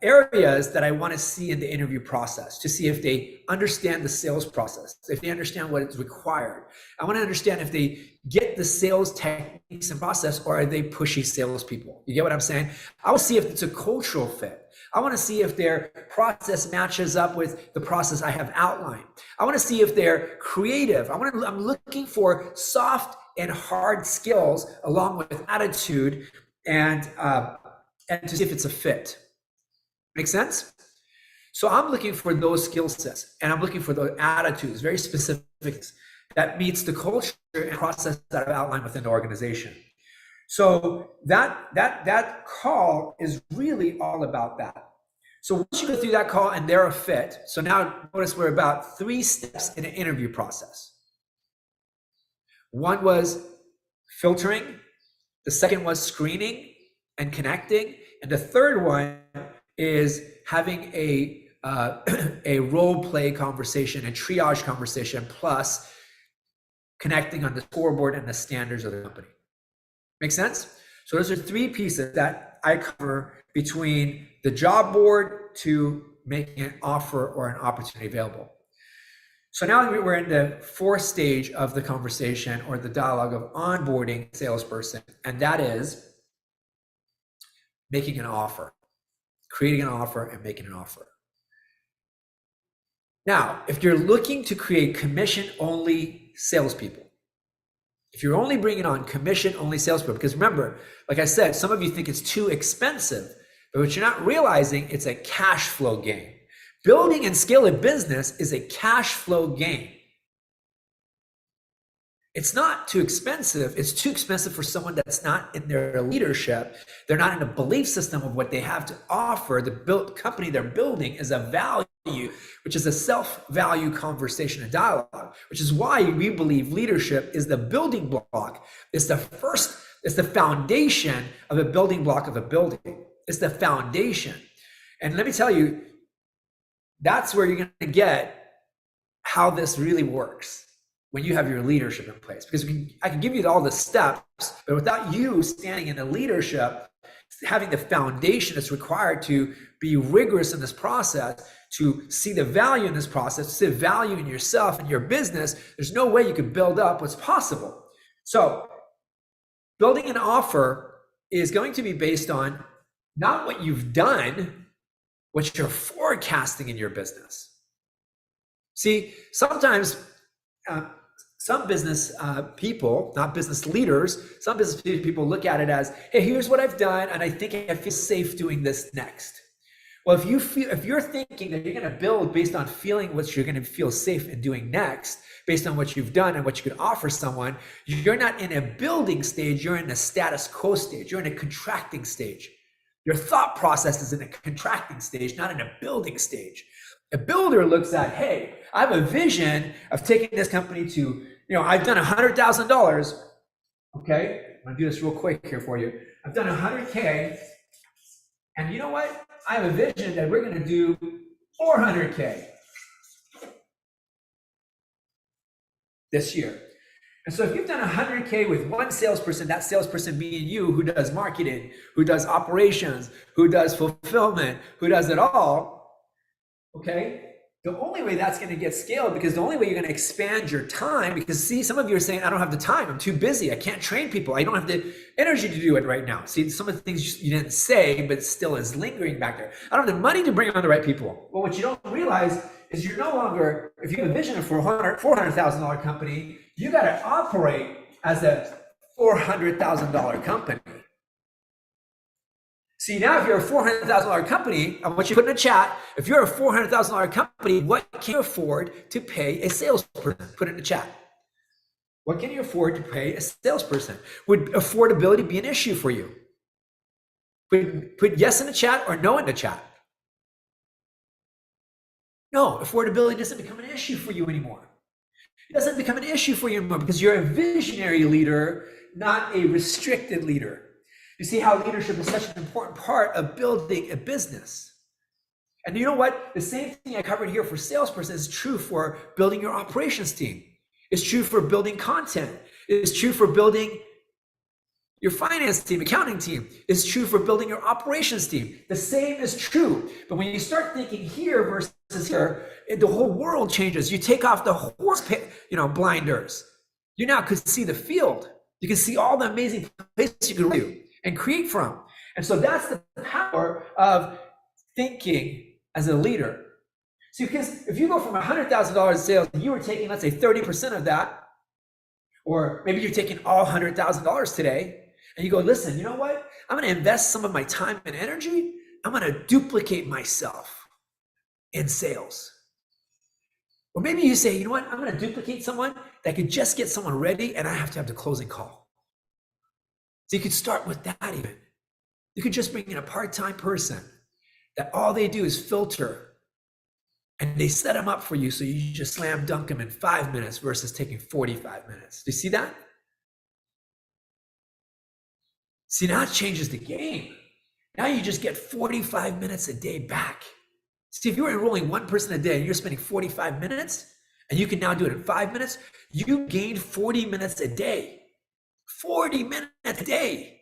areas that I want to see in the interview process to see if they understand the sales process, if they understand what is required. I want to understand if they get the sales techniques and process, or are they pushy salespeople? You get what I'm saying? I want to see if it's a cultural fit. I want to see if their process matches up with the process I have outlined. I want to see if they're creative. I'm looking for soft and hard skills along with attitude and to see if it's a fit. Make sense? So I'm looking for those skill sets, and I'm looking for those attitudes, very specific, that meets the culture and process that I've outlined within the organization. So that call is really all about that. So once you go through that call and they're a fit, so now notice we're about 3 steps in an interview process. One was filtering, the second was screening and connecting, and the third one is having a role play conversation, a triage conversation, plus connecting on the scoreboard and the standards of the company. Make sense? So those are 3 pieces that I cover between the job board to making an offer or an opportunity available. So now we're in the 4th stage of the conversation or the dialogue of onboarding a salesperson, and that is making an offer, creating an offer and making an offer. Now, if you're looking to create commission-only salespeople, if you're only bringing on commission-only salespeople, because remember, like I said, some of you think it's too expensive, but what you're not realizing, it's a cash flow game. Building and scaling business is a cash flow game. It's not too expensive. It's too expensive for someone that's not in their leadership. They're not in a belief system of what they have to offer. The company they're building is a value, which is a self-value conversation and dialogue, which is why we believe leadership is the building block. It's the foundation of a building block of a building. It's the foundation. And let me tell you, that's where you're going to get how this really works when you have your leadership in place. Because I can give you all the steps, but without you standing in the leadership, having the foundation that's required to be rigorous in this process, to see the value in this process, to see the value in yourself and your business, there's no way you can build up what's possible. So building an offer is going to be based on not what you've done, what you're forecasting in your business. See, sometimes some business people, not business leaders, some business people look at it as, hey, here's what I've done, and I think I feel safe doing this next. Well, if you're thinking that you're going to build based on feeling what you're going to feel safe in doing next, based on what you've done and what you can offer someone, you're not in a building stage, you're in a status quo stage, you're in a contracting stage. Your thought process is in a contracting stage, not in a building stage. A builder looks at, hey, I have a vision of taking this company to, I've done $100,000. Okay, I'm gonna do this real quick here for you. I've done 100K, and you know what? I have a vision that we're gonna do 400K this year. And so if you've done 100K with one salesperson, that salesperson being you, who does marketing, who does operations, who does fulfillment, who does it all, okay? The only way that's going to get scaled, because the only way you're going to expand your time, because see, some of you are saying, I don't have the time, I'm too busy, I can't train people, I don't have the energy to do it right now. See, some of the things you didn't say, but still is lingering back there. I don't have the money to bring on the right people. Well, what you don't realize is you're no longer, if you have a vision for a $400,000 company, you got to operate as a $400,000 company. See, now if you're a $400,000 company, I want you to put in a chat, if you're a $400,000 company, what can you afford to pay a salesperson? Put it in the chat. What can you afford to pay a salesperson? Would affordability be an issue for you? Put yes in the chat or no in the chat. No, affordability doesn't become an issue for you anymore. It doesn't become an issue for you anymore because you're a visionary leader, not a restricted leader. You see how leadership is such an important part of building a business. And you know what? The same thing I covered here for salesperson is true for building your operations team. It's true for building content. It's true for building your finance team, accounting team. It's true for building your operations team. The same is true. But when you start thinking here versus here, the whole world changes. You take off the horse, blinders. You now could see the field. You can see all the amazing places you can do and create from. And so that's the power of thinking as a leader. See, because if you go from $100,000 in sales and you were taking, let's say 30% of that, or maybe you're taking all $100,000 today, and you go, listen, you know what? I'm going to invest some of my time and energy. I'm going to duplicate myself in sales. Or maybe you say, you know what? I'm going to duplicate someone that could just get someone ready and I have to have the closing call. So you could start with that even. You could just bring in a part-time person that all they do is filter and they set them up for you. So you just slam dunk them in 5 minutes versus taking 45 minutes. Do you see that? See, now it changes the game. Now you just get 45 minutes a day back. See, if you were enrolling one person a day and you're spending 45 minutes and you can now do it in 5 minutes, you gained 40 minutes a day. 40 minutes a day.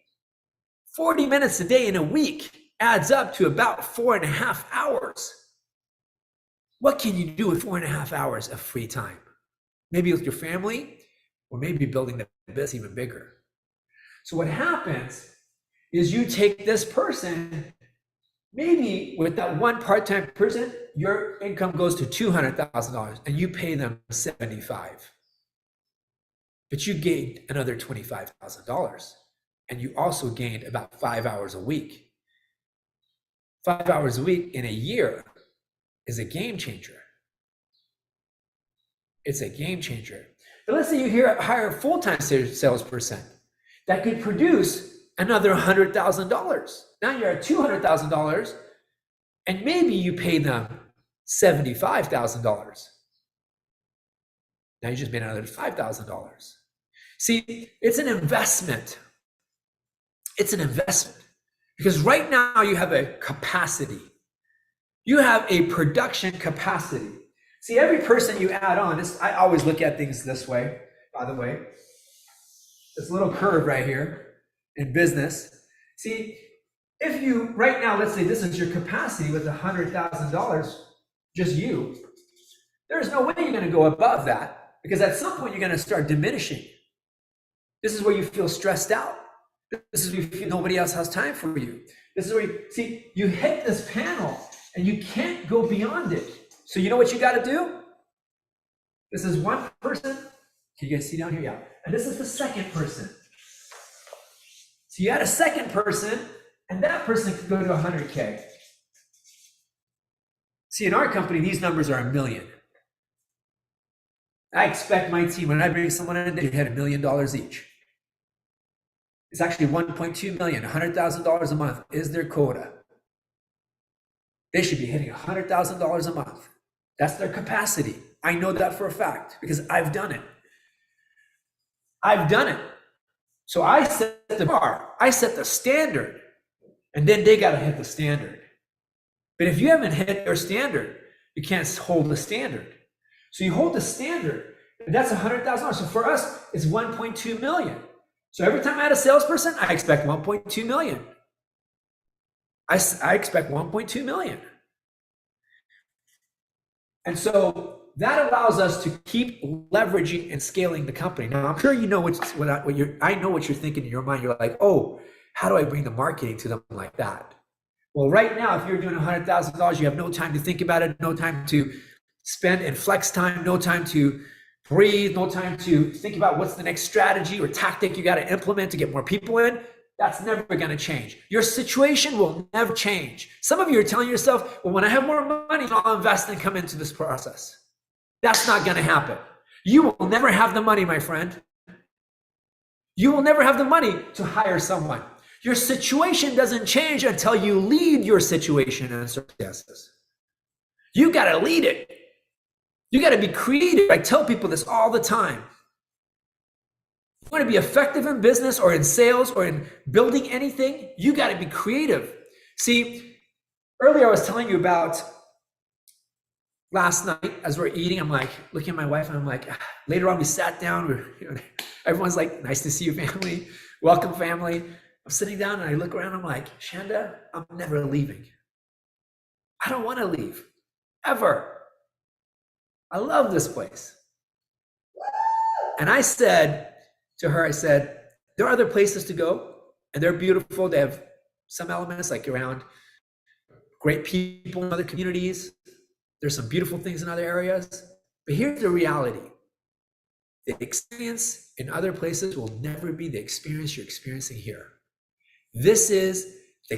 40 minutes a day in a week adds up to about 4.5 hours. What can you do with 4.5 hours of free time? Maybe with your family, or maybe building the business even bigger. So what happens is you take this person, maybe with that one part-time person, your income goes to $200,000 and you pay them $75,000. But you gained another $25,000 and you also gained about 5 hours a week. 5 hours a week in a year is a game changer. It's a game changer. But let's say you hire a full-time salesperson that could produce another $100,000. Now you're at $200,000 and maybe you pay them $75,000. Now you just made another $5,000. See, it's an investment. It's an investment because right now you have a capacity. You have a production capacity. See, every person you add on, I always look at things this way, by the way. This little curve right here in business. See, if you, right now, let's say this is your capacity with $100,000, just you, there's no way you're going to go above that because at some point you're going to start diminishing. This is where you feel stressed out. This is where you feel nobody else has time for you. This is where you hit this panel and you can't go beyond it. So you know what you got to do? This is one person. Can you guys see down here? Yeah. And this is the second person. So you add a second person, and that person could go to 100K. See, in our company, these numbers are a million. I expect my team, when I bring someone in, they hit $1 million each. It's actually 1.2 million, $100,000 a month is their quota. They should be hitting $100,000 a month. That's their capacity. I know that for a fact because I've done it. I've done it. So I set the bar, I set the standard, and then they got to hit the standard. But if you haven't hit your standard, you can't hold the standard. So you hold the standard, and that's $100,000. So for us, it's 1.2 million. So every time I add a salesperson, I expect 1.2 million. I expect 1.2 million. And so that allows us to keep leveraging and scaling the company. Now, I'm sure you know I know what you're thinking in your mind. You're like, oh, how do I bring the marketing to them like that? Well, right now, if you're doing $100,000, you have no time to think about it, no time to spend and flex time, no time to breathe, no time to think about what's the next strategy or tactic you got to implement to get more people in. That's never going to change. Your situation will never change. Some of you are telling yourself, well, when I have more money, I'll invest and come into this process. That's not going to happen. You will never have the money, my friend. You will never have the money to hire someone. Your situation doesn't change until you lead your situation and circumstances. You got to lead it. You got to be creative. I tell people this all the time. You want to be effective in business or in sales or in building anything, you got to be creative. See, earlier I was telling you about last night as we're eating, I'm like looking at my wife and I'm like, later on we sat down, everyone's like, nice to see you, family, welcome family. I'm sitting down and I look around, I'm like, Shanda, I'm never leaving. I don't want to leave, ever. I love this place. And I said to her, I said, there are other places to go and they're beautiful. They have some elements like around great people in other communities. There's some beautiful things in other areas. But here's the reality. The experience in other places will never be the experience you're experiencing here. This is the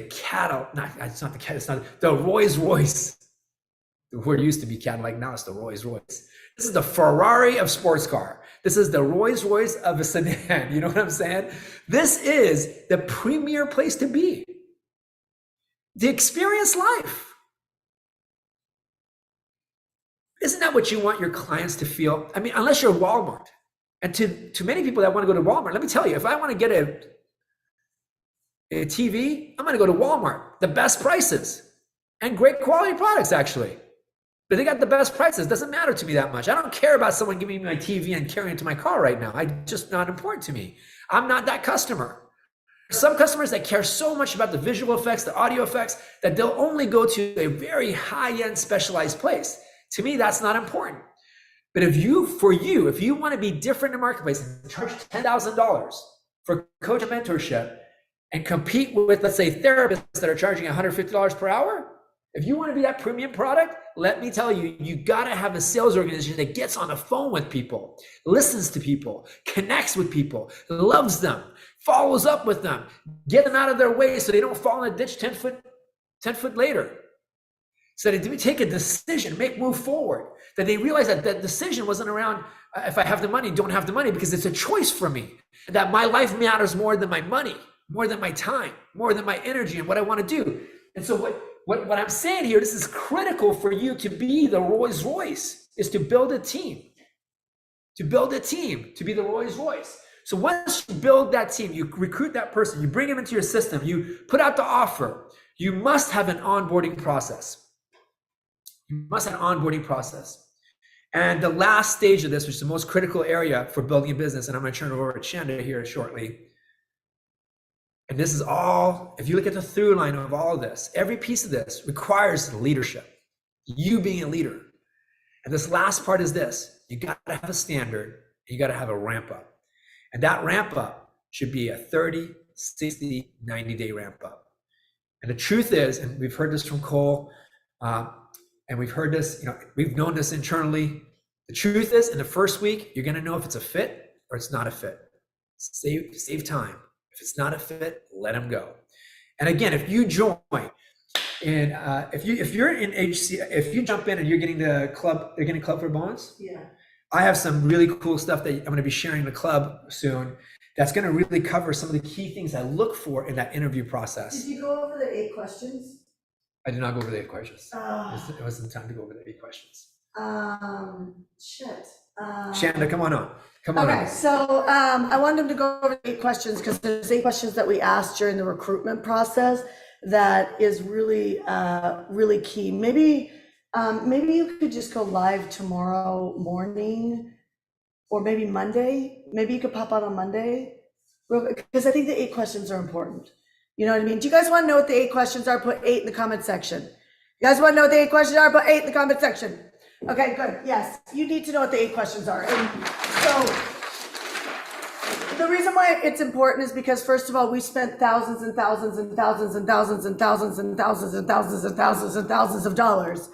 the Rolls Royce. The word used to be Cadillac, now it's the Rolls Royce. This is the Ferrari of sports car. This is the Rolls Royce of a sedan. You know what I'm saying? This is the premier place to be. The experience life. Isn't that what you want your clients to feel? I mean, unless you're Walmart. And to many people that want to go to Walmart, let me tell you, if I want to get a TV, I'm going to go to Walmart. The best prices and great quality products, actually. But they got the best prices. Doesn't matter to me that much. I don't care about someone giving me my TV and carrying it to my car right now. It's just not important to me. I'm not that customer. Some customers that care so much about the visual effects, the audio effects, that they'll only go to a very high-end specialized place. To me, that's not important. But if you want to be different in the marketplace and charge $10,000 for coach and mentorship and compete with, let's say, therapists that are charging $150 per hour, if you want to be that premium product, let me tell you, you got to have a sales organization that gets on the phone with people, listens to people, connects with people, loves them, follows up with them, get them out of their way so they don't fall in a ditch 10 foot later. So that they take a decision, move forward, that they realize that that decision wasn't around if I have the money, don't have the money, because it's a choice for me, that my life matters more than my money, more than my time, more than my energy and what I want to do. And so what I'm saying here, this is critical for you to be the Rolls Royce, is to build a team, to be the Rolls Royce. So once you build that team, you recruit that person, you bring them into your system, you put out the offer, you must have an onboarding process. You must have an onboarding process. And the last stage of this, which is the most critical area for building a business, and I'm going to turn it over to Shanda here shortly. And this is all, if you look at the through line of all of this, every piece of this requires leadership, you being a leader. And this last part is this: you got to have a standard, you got to have a ramp up. And that ramp up should be a 30, 60, 90-day ramp up. And the truth is, and we've heard this from Cole, and we've heard this, we've known this internally, The truth is, in the first week, you're going to know if it's a fit or it's not a fit. Save time. If it's not a fit, let them go. And again, if you join, and if you're in HC, if you jump in and you're getting the club, you're getting club for bonus. Yeah. I have some really cool stuff that I'm going to be sharing in the club soon. That's going to really cover some of the key things I look for in that interview process. Did you go over the 8 questions? I did not go over the 8 questions. It wasn't time to go over the 8 questions. Shit. Shanda, come on on. Come on. Okay, so I wanted him to go over the 8 questions because there's 8 questions that we asked during the recruitment process that is really, really key. Maybe you could just go live tomorrow morning or maybe Monday. Maybe you could pop out on Monday because I think the 8 questions are important. You know what I mean? Do you guys want to know what the 8 questions are? Put 8 in the comment section. You guys want to know what the 8 questions are? Put 8 in the comment section. Okay, good. Yes, you need to know what the 8 questions are. And so the reason why it's important is because, first of all, we spent thousands and thousands and thousands and thousands and thousands and thousands and thousands and thousands and thousands of dollars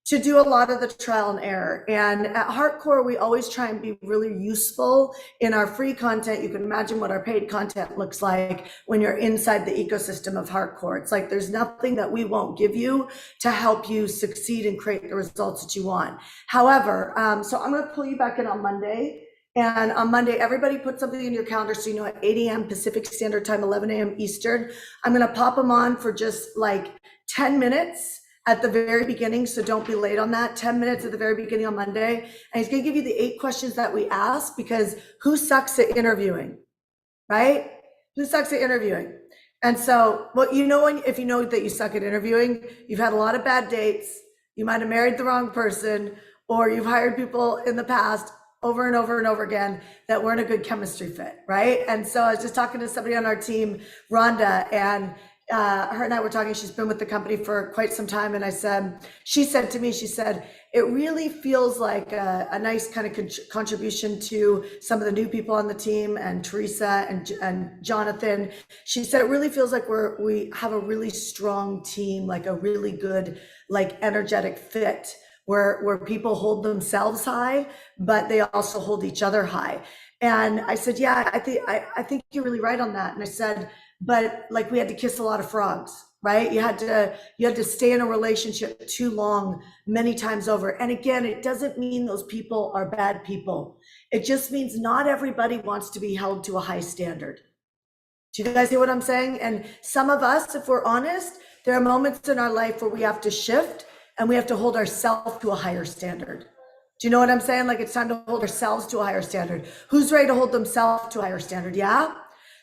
to do a lot of the trial and error. And at Heartcore, we always try and be really useful in our free content. You can imagine what our paid content looks like when you're inside the ecosystem of Heartcore. It's like there's nothing that we won't give you to help you succeed and create the results that you want. However, so I'm going to pull you back in on Monday. And on Monday, everybody put something in your calendar so you know at 8 a.m. Pacific Standard Time, 11 a.m. Eastern. I'm going to pop them on for just like 10 minutes at the very beginning, so don't be late on that. 10 minutes at the very beginning on Monday. And he's going to give you the 8 questions that we ask, because who sucks at interviewing, right? Who sucks at interviewing? And so, well, you know, if you know that you suck at interviewing, you've had a lot of bad dates, you might have married the wrong person, or you've hired people in the past over and over and over again that weren't a good chemistry fit, right? And so I was just talking to somebody on our team, Rhonda, and her and I were talking. She's been with the company for quite some time. And she said to me, it really feels like a nice kind of contribution to some of the new people on the team, and Teresa and Jonathan. She said, it really feels like we have a really strong team, like a really good, like energetic fit where people hold themselves high, but they also hold each other high. And I said, yeah, I think you're really right on that. And I said, but like we had to kiss a lot of frogs, right? You had to stay in a relationship too long, many times over. And again, it doesn't mean those people are bad people. It just means not everybody wants to be held to a high standard. Do you guys hear what I'm saying? And some of us, if we're honest, there are moments in our life where we have to shift and we have to hold ourselves to a higher standard. Do you know what I'm saying? Like it's time to hold ourselves to a higher standard. Who's ready to hold themselves to a higher standard? Yeah.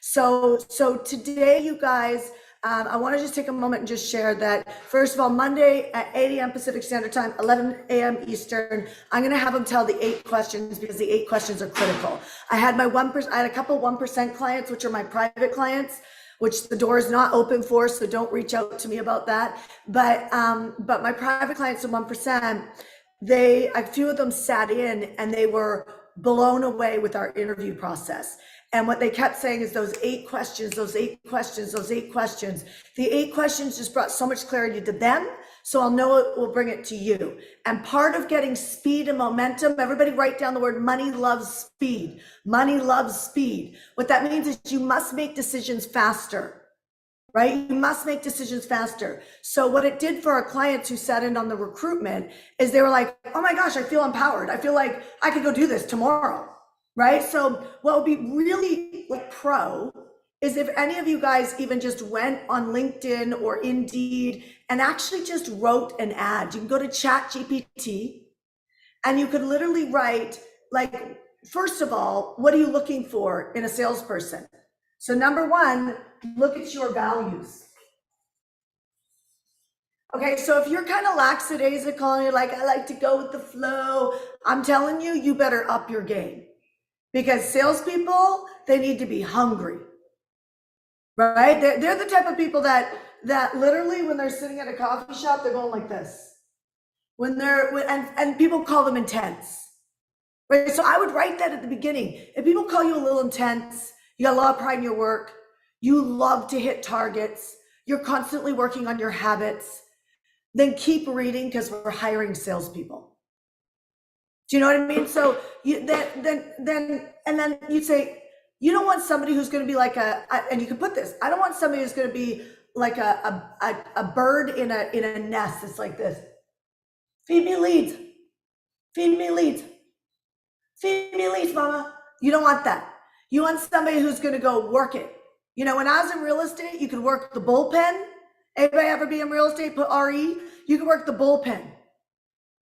So today, you guys, I want to just take a moment and just share that, first of all, Monday at 8 a.m. Pacific Standard Time, 11 a.m. Eastern, I'm going to have them tell the 8 questions, because the 8 questions are critical. I had a couple 1% clients, which are my private clients, which the door is not open for, so don't reach out to me about that. But my private clients of 1%, a few of them sat in and they were blown away with our interview process. And what they kept saying is those 8 questions, those 8 questions, those 8 questions. The 8 questions just brought so much clarity to them, so I'll know it will bring it to you. And part of getting speed and momentum, everybody write down the word money loves speed. Money loves speed. What that means is you must make decisions faster, right? You must make decisions faster. So what it did for our clients who sat in on the recruitment is they were like, oh my gosh, I feel empowered. I feel like I could go do this tomorrow. Right? So what would be really like pro is if any of you guys even just went on LinkedIn or Indeed and actually just wrote an ad. You can go to ChatGPT and you could literally write, like, first of all, what are you looking for in a salesperson? So number 1, look at your values. Okay, so if you're kind of lackadaisical and you're like, I like to go with the flow, I'm telling you, you better up your game. Because salespeople, they need to be hungry, right? They're the type of people that literally, when they're sitting at a coffee shop, they're going like this. And people call them intense, right? So I would write that at the beginning. If people call you a little intense, you got a lot of pride in your work, you love to hit targets, you're constantly working on your habits, then keep reading, because we're hiring salespeople. Do you know what I mean? So then you'd say, you don't want somebody who's going to be like and you can put this, I don't want somebody who's going to be like a bird in a nest that's like this. Feed me leads. Feed me leads. Feed me leads, mama. You don't want that. You want somebody who's going to go work it. You know, when I was in real estate, you could work the bullpen. Anybody ever be in real estate, put RE? You could work the bullpen.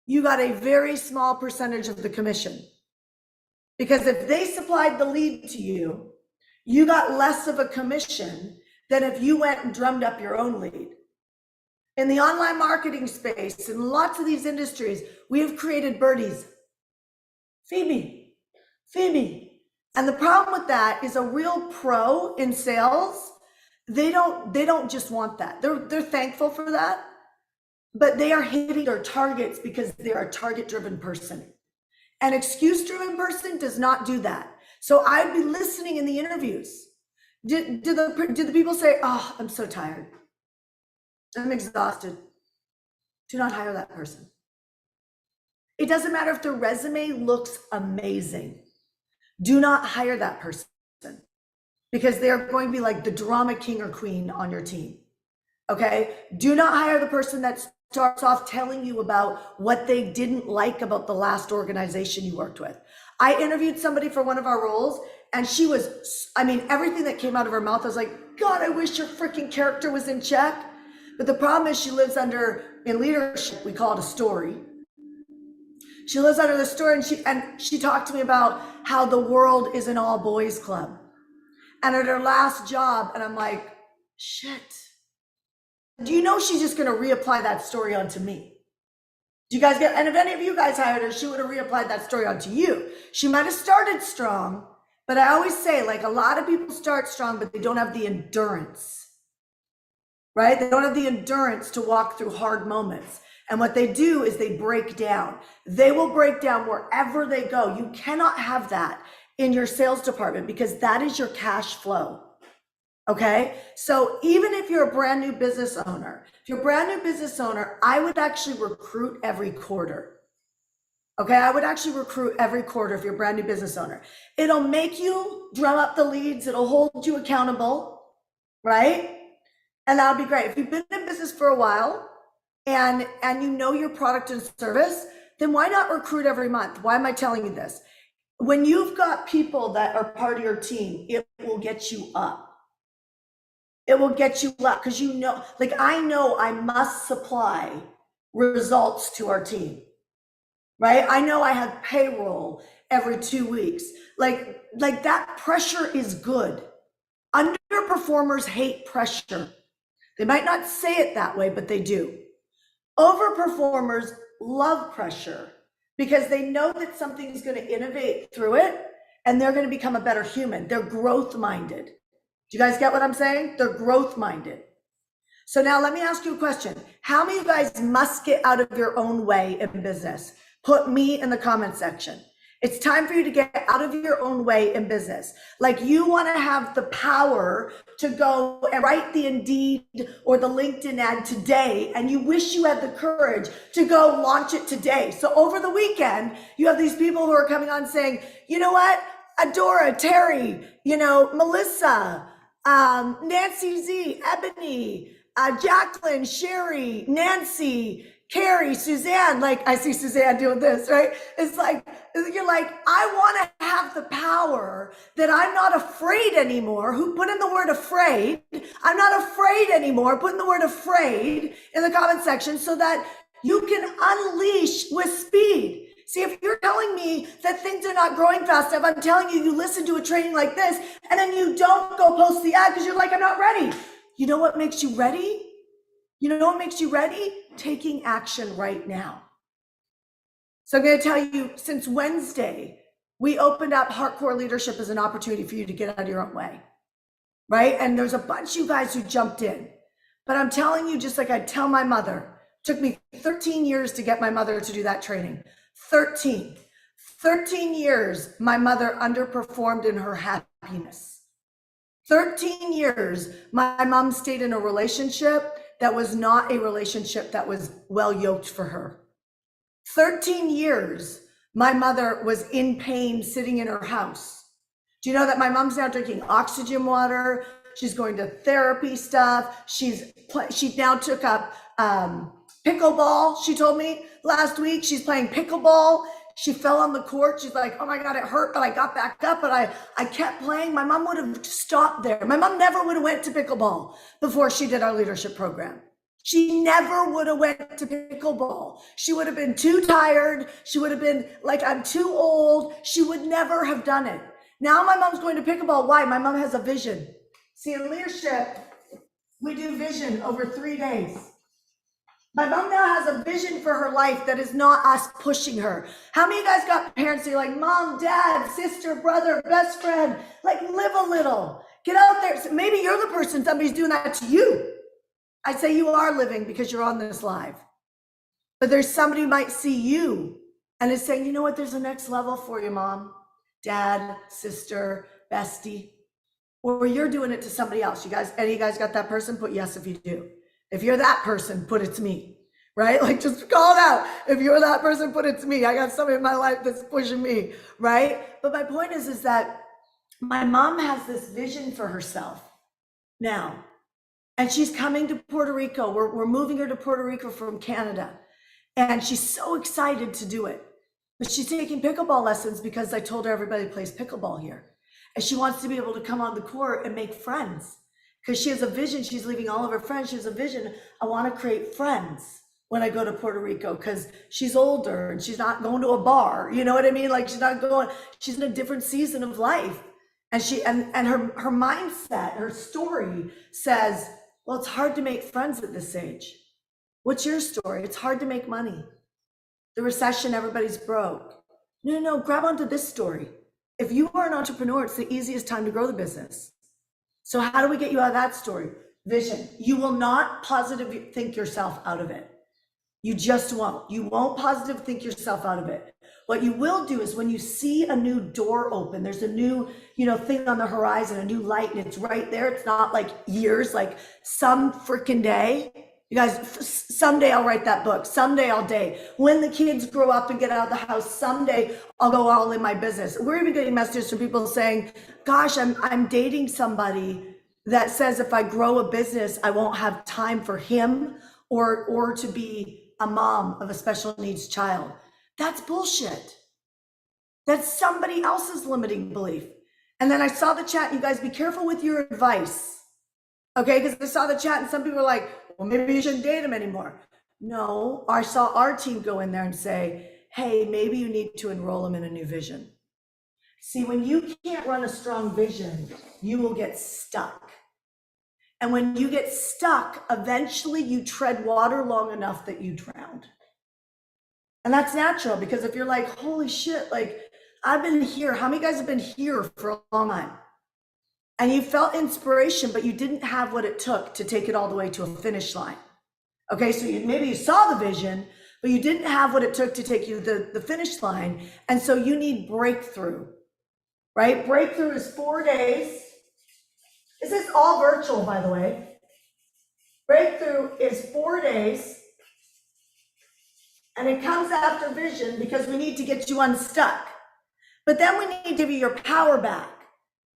You got a very small percentage of the commission. Because if they supplied the lead to you, you got less of a commission than if you went and drummed up your own lead. In the online marketing space, in lots of these industries, we have created birdies. Feed me, feed me. And the problem with that is a real pro in sales, they don't just want that. They're thankful for that, but they are hitting their targets because they're a target-driven person. An excuse-driven person does not do that. So I'd be listening in the interviews. Did the people say, oh, I'm so tired, I'm exhausted? Do not hire that person. It doesn't matter if their resume looks amazing. Do not hire that person because they're going to be like the drama king or queen on your team. Okay? Do not hire the person that starts off telling you about what they didn't like about the last organization you worked with. I interviewed somebody for one of our roles and she was, I mean, everything that came out of her mouth, I was like, God, I wish your freaking character was in check. But the problem is she lives in leadership, we call it a story. She lives under the story and she talked to me about how the world is an all boys club. And at her last job, and I'm like, shit. Do you know she's just going to reapply that story onto me? Do you guys get, and if any of you guys hired her, she would have reapplied that story onto you. She might have started strong, but I always say, like, a lot of people start strong, but they don't have the endurance, right? They don't have the endurance to walk through hard moments. And what they do is they break down. They will break down wherever they go. You cannot have that in your sales department because that is your cash flow. Okay. So even if you're a brand new business owner, I would actually recruit every quarter. Okay. I would actually recruit every quarter if you're a brand new business owner. It'll make you drum up the leads. It'll hold you accountable. Right. And that'll be great. If you've been in business for a while and you know your product and service, then why not recruit every month? Why am I telling you this? When you've got people that are part of your team, it will get you up. It will get you up because you know, like I know I must supply results to our team, right? I know I have payroll every 2 weeks. Like that pressure is good. Underperformers hate pressure. They might not say it that way, but they do. Overperformers love pressure because they know that something's going to innovate through it and they're going to become a better human. They're growth minded. Do you guys get what I'm saying? They're growth minded. So now let me ask you a question. How many of you guys must get out of your own way in business? Put me in the comment section. It's time for you to get out of your own way in business. Like you want to have the power to go and write the Indeed or the LinkedIn ad today, and you wish you had the courage to go launch it today. So over the weekend, you have these people who are coming on saying, you know what, Adora, Terry, Melissa, Nancy Z, Ebony, Jacqueline, Sherry, Nancy, Carrie, Suzanne, like I see Suzanne doing this, right? It's like, you're like, I want to have the power that I'm not afraid anymore. Who put in the word afraid? I'm not afraid anymore. Put in the word afraid in the comment section so that you can unleash with speed. See, if you're telling me that things are not growing fast enough, I'm telling you, you listen to a training like this, and then you don't go post the ad because you're like, I'm not ready. You know what makes you ready? You know what makes you ready? Taking action right now. So I'm going to tell you, since Wednesday, we opened up Hardcore Leadership as an opportunity for you to get out of your own way, right? And there's a bunch of you guys who jumped in. But I'm telling you, just like I tell my mother, it took me 13 years to get my mother to do that training. 13 years, my mother underperformed in her happiness. 13 years, my mom stayed in a relationship that was not a relationship that was well yoked for her. 13 years, My mother was in pain sitting in her house. Do you know that my mom's now drinking oxygen water? She's going to therapy stuff. She now took up pickleball. She told me last week she's playing pickleball. She fell on the court. She's like, oh my God, it hurt, but I got back up, but I kept playing. My mom would have stopped there. My mom never would have went to pickleball before she did our leadership program. She never would have went to pickleball. She would have been too tired. She would have been like, I'm too old. She would never have done it. Now my mom's going to pickleball. Why? My mom has a vision. See, in leadership, we do vision over 3 days. My mom now has a vision for her life that is not us pushing her. How many of you guys got parents who are like, mom, dad, sister, brother, best friend, like live a little, get out there. So maybe you're the person, somebody's doing that to you. I say you are living because you're on this live. But there's somebody who might see you and is saying, you know what, there's a next level for you, mom, dad, sister, bestie. Or you're doing it to somebody else. You guys, any of you guys got that person? Put yes if you do. If you're that person, put it's me, right? Like just call it out. If you're that person, put it's me. I got somebody in my life that's pushing me, right? But my point is that my mom has this vision for herself now. And she's coming to Puerto Rico. We're moving her to Puerto Rico from Canada. And she's so excited to do it. But she's taking pickleball lessons because I told her everybody plays pickleball here. And she wants to be able to come on the court and make friends. Because she has a vision. She's leaving all of her friends. She has a vision. I want to create friends when I go to Puerto Rico because she's older and she's not going to a bar. You know what I mean? Like she's in a different season of life. And her mindset, her story says, well, it's hard to make friends at this age. What's your story? It's hard to make money. The recession, everybody's broke. No, grab onto this story. If you are an entrepreneur, it's the easiest time to grow the business. So how do we get you out of that story? Vision. You will not positively think yourself out of it. You just won't. You won't positively think yourself out of it. What you will do is when you see a new door open, there's a new, thing on the horizon, a new light, and it's right there. It's not like years, like some freaking day. You guys, someday I'll write that book. Someday I'll date. When the kids grow up and get out of the house, someday I'll go all in my business. We're even getting messages from people saying, gosh, I'm dating somebody that says if I grow a business, I won't have time for him or to be a mom of a special needs child. That's bullshit. That's somebody else's limiting belief. And then I saw the chat, you guys be careful with your advice. Okay, because I saw the chat and some people were like, well, maybe you shouldn't date him anymore. No, I saw our team go in there and say, hey, maybe you need to enroll him in a new vision. See, when you can't run a strong vision, you will get stuck. And when you get stuck, eventually you tread water long enough that you drown. And that's natural because if you're like, holy shit, like I've been here. How many guys have been here for a long time? And you felt inspiration, but you didn't have what it took to take it all the way to a finish line. Okay, so maybe you saw the vision, but you didn't have what it took to take you to the finish line. And so you need breakthrough, right? Breakthrough is 4 days. This is all virtual, by the way. Breakthrough is 4 days. And it comes after vision because we need to get you unstuck. But then we need to give you your power back.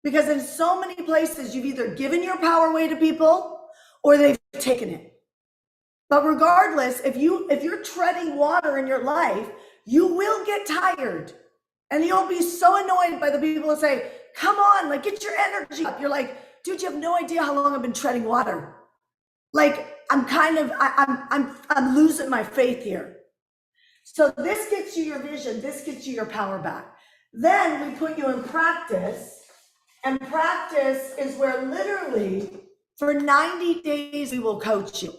Because in so many places, you've either given your power away to people or they've taken it. But regardless, if you're treading water in your life, you will get tired. And you'll be so annoyed by the people who say, come on, like get your energy up. You're like, dude, you have no idea how long I've been treading water. Like I'm losing my faith here. So this gets you your vision, this gets you your power back. Then we put you in practice. And practice is where literally for 90 days we will coach you.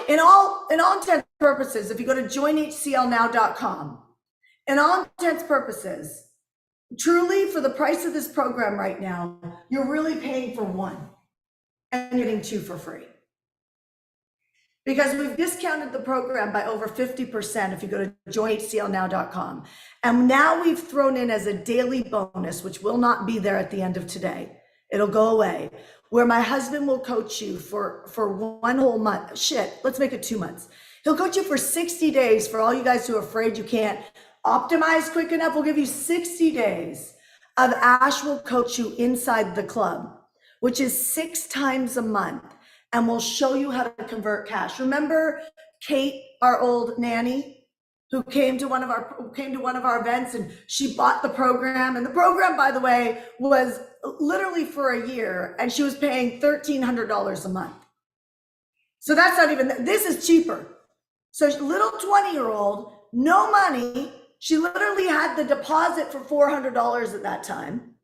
In all intents and purposes, if you go to joinhclnow.com, in all intents and purposes, truly for the price of this program right now, you're really paying for one and you're getting two for free. Because we've discounted the program by over 50% if you go to joinhclnow.com. And now we've thrown in as a daily bonus, which will not be there at the end of today. It'll go away, where my husband will coach you for 1 whole month. Shit, let's make it 2 months. He'll coach you for 60 days for all you guys who are afraid you can't Optimize quick enough. We'll give you 60 days of Ash will coach you inside the club, which is 6 times a month. And we'll show you how to convert cash. Remember Kate, our old nanny, who came to one of our events, and she bought the program. And the program, by the way, was literally for a year, and she was paying $1,300 a month. So that's not even, this is cheaper. So little 20-year-old, no money. She literally had the deposit for $400 at that time.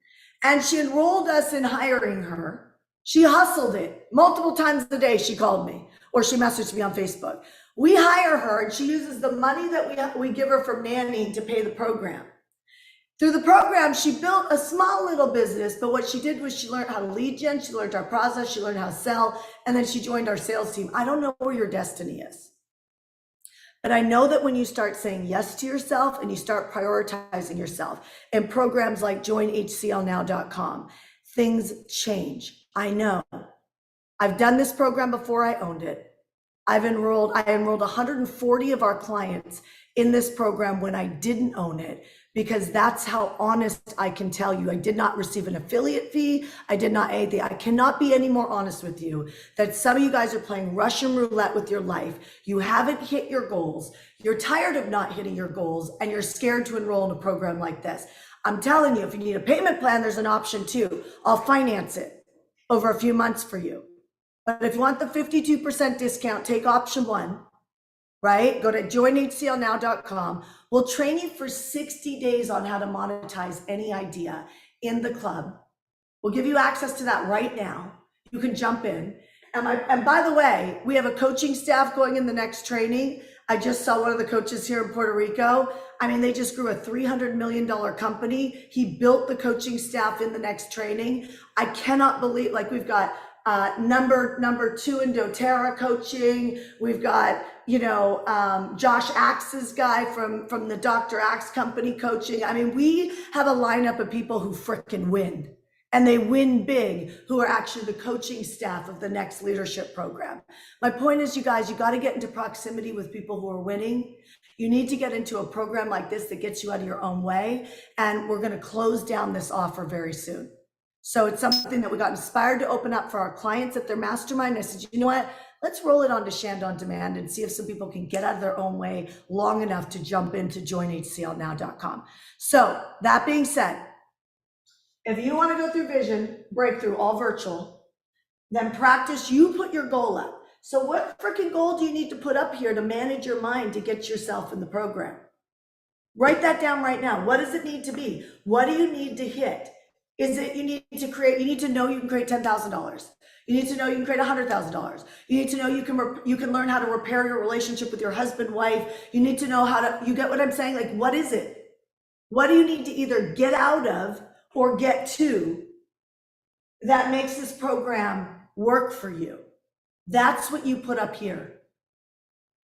And she enrolled us in hiring her. She hustled it multiple times a day. She called me or she messaged me on Facebook. We hire her and she uses the money that we give her from nannying to pay the program. Through the program, she built a small little business, but what she did was she learned how to lead gen, she learned our process, she learned how to sell, and then she joined our sales team. I don't know where your destiny is, but I know that when you start saying yes to yourself and you start prioritizing yourself in programs like joinhclnow.com, things change. I know. I've done this program before I owned it. I enrolled 140 of our clients in this program when I didn't own it, because that's how honest I can tell you. I did not receive an affiliate fee. I did not anything. I cannot be any more honest with you that some of you guys are playing Russian roulette with your life. You haven't hit your goals. You're tired of not hitting your goals and you're scared to enroll in a program like this. I'm telling you, if you need a payment plan, there's an option too. I'll finance it over a few months for you. But if you want the 52% discount, take option 1, right? Go to joinhclnow.com. We'll train you for 60 days on how to monetize any idea in the club. We'll give you access to that right now. You can jump in. And by the way, we have a coaching staff going in the next training. I just saw one of the coaches here in Puerto Rico. I mean, they just grew a $300 million company. He built the coaching staff in the next training. I cannot believe, like, we've got number 2 in doTERRA coaching. We've got, Josh Axe's guy from the Dr. Axe company coaching. I mean, we have a lineup of people who frickin' win, and they win big, who are actually the coaching staff of the next leadership program. My point is, you guys, you got to get into proximity with people who are winning. You need to get into a program like this that gets you out of your own way. And we're going to close down this offer very soon. So it's something that we got inspired to open up for our clients at their mastermind. I said, you know what? Let's roll it onto Shanda on Demand and see if some people can get out of their own way long enough to jump into joinhclnow.com. So that being said, if you want to go through Vision, Breakthrough, all virtual, then practice, you put your goal up. So what freaking goal do you need to put up here to manage your mind to get yourself in the program? Write that down right now. What does it need to be? What do you need to hit? Is it you need to know you can create $10,000. You need to know you can create $100,000. You need to know you can learn how to repair your relationship with your husband, wife. You need to know you get what I'm saying? Like, what is it? What do you need to either get out of or get to that makes this program work for you? That's what you put up here,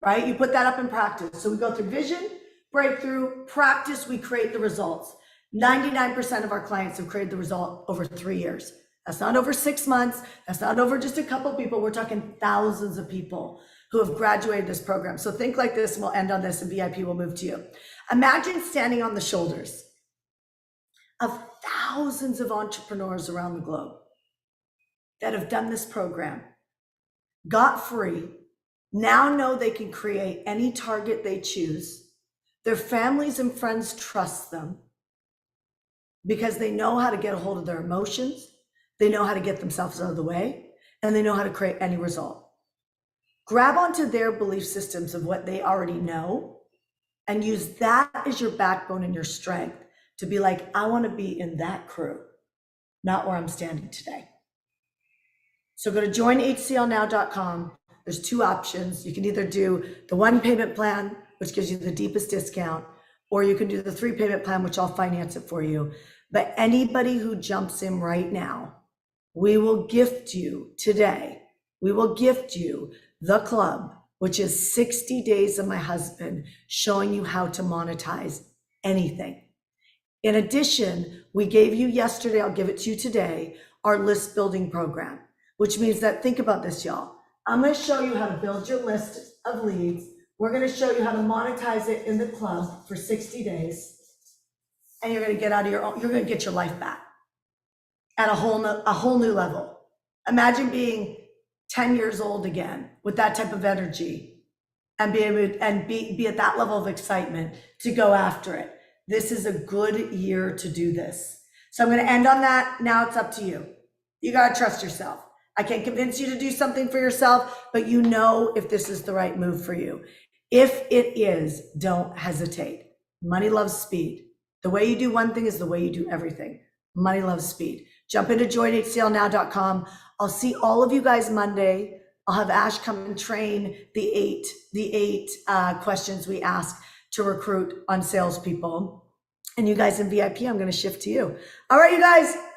right? You put that up in practice. So we go through Vision, Breakthrough, practice, we create the results. 99% of our clients have created the result over 3 years. That's not over 6 months. That's not over just a couple people. We're talking thousands of people who have graduated this program. So think like this, and we'll end on this, and VIP will move to you. Imagine standing on the shoulders of thousands of entrepreneurs around the globe that have done this program, got free, now know they can create any target they choose. Their families and friends trust them, because they know how to get a hold of their emotions, they know how to get themselves out of the way, and they know how to create any result. Grab onto their belief systems of what they already know and use that as your backbone and your strength to be like, I want to be in that crew, not where I'm standing today. So go to joinhclnow.com. There's 2 options. You can either do the 1 payment plan, which gives you the deepest discount, or you can do the 3 payment plan, which I'll finance it for you. But anybody who jumps in right now, we will gift you today. We will gift you the club, which is 60 days of my husband showing you how to monetize anything. In addition, we gave you yesterday, I'll give it to you today, our list building program, which means that, think about this, y'all. I'm going to show you how to build your list of leads We're going to show you how to monetize it in the club for 60 days. And you're going to get out of your own, you're going to get your life back at a whole new level. Imagine being 10 years old again with that type of energy and be able and be at that level of excitement to go after it. This is a good year to do this. So I'm going to end on that. Now it's up to you. You got to trust yourself. I can't convince you to do something for yourself, but you know if this is the right move for you. If it is, don't hesitate. Money loves speed. The way you do one thing is the way you do everything. Money loves speed. Jump into join8salenow.com. I'll see all of you guys Monday. I'll have Ash come and train the eight questions we ask to recruit on salespeople. And you guys in VIP, I'm going to shift to you. All right, you guys.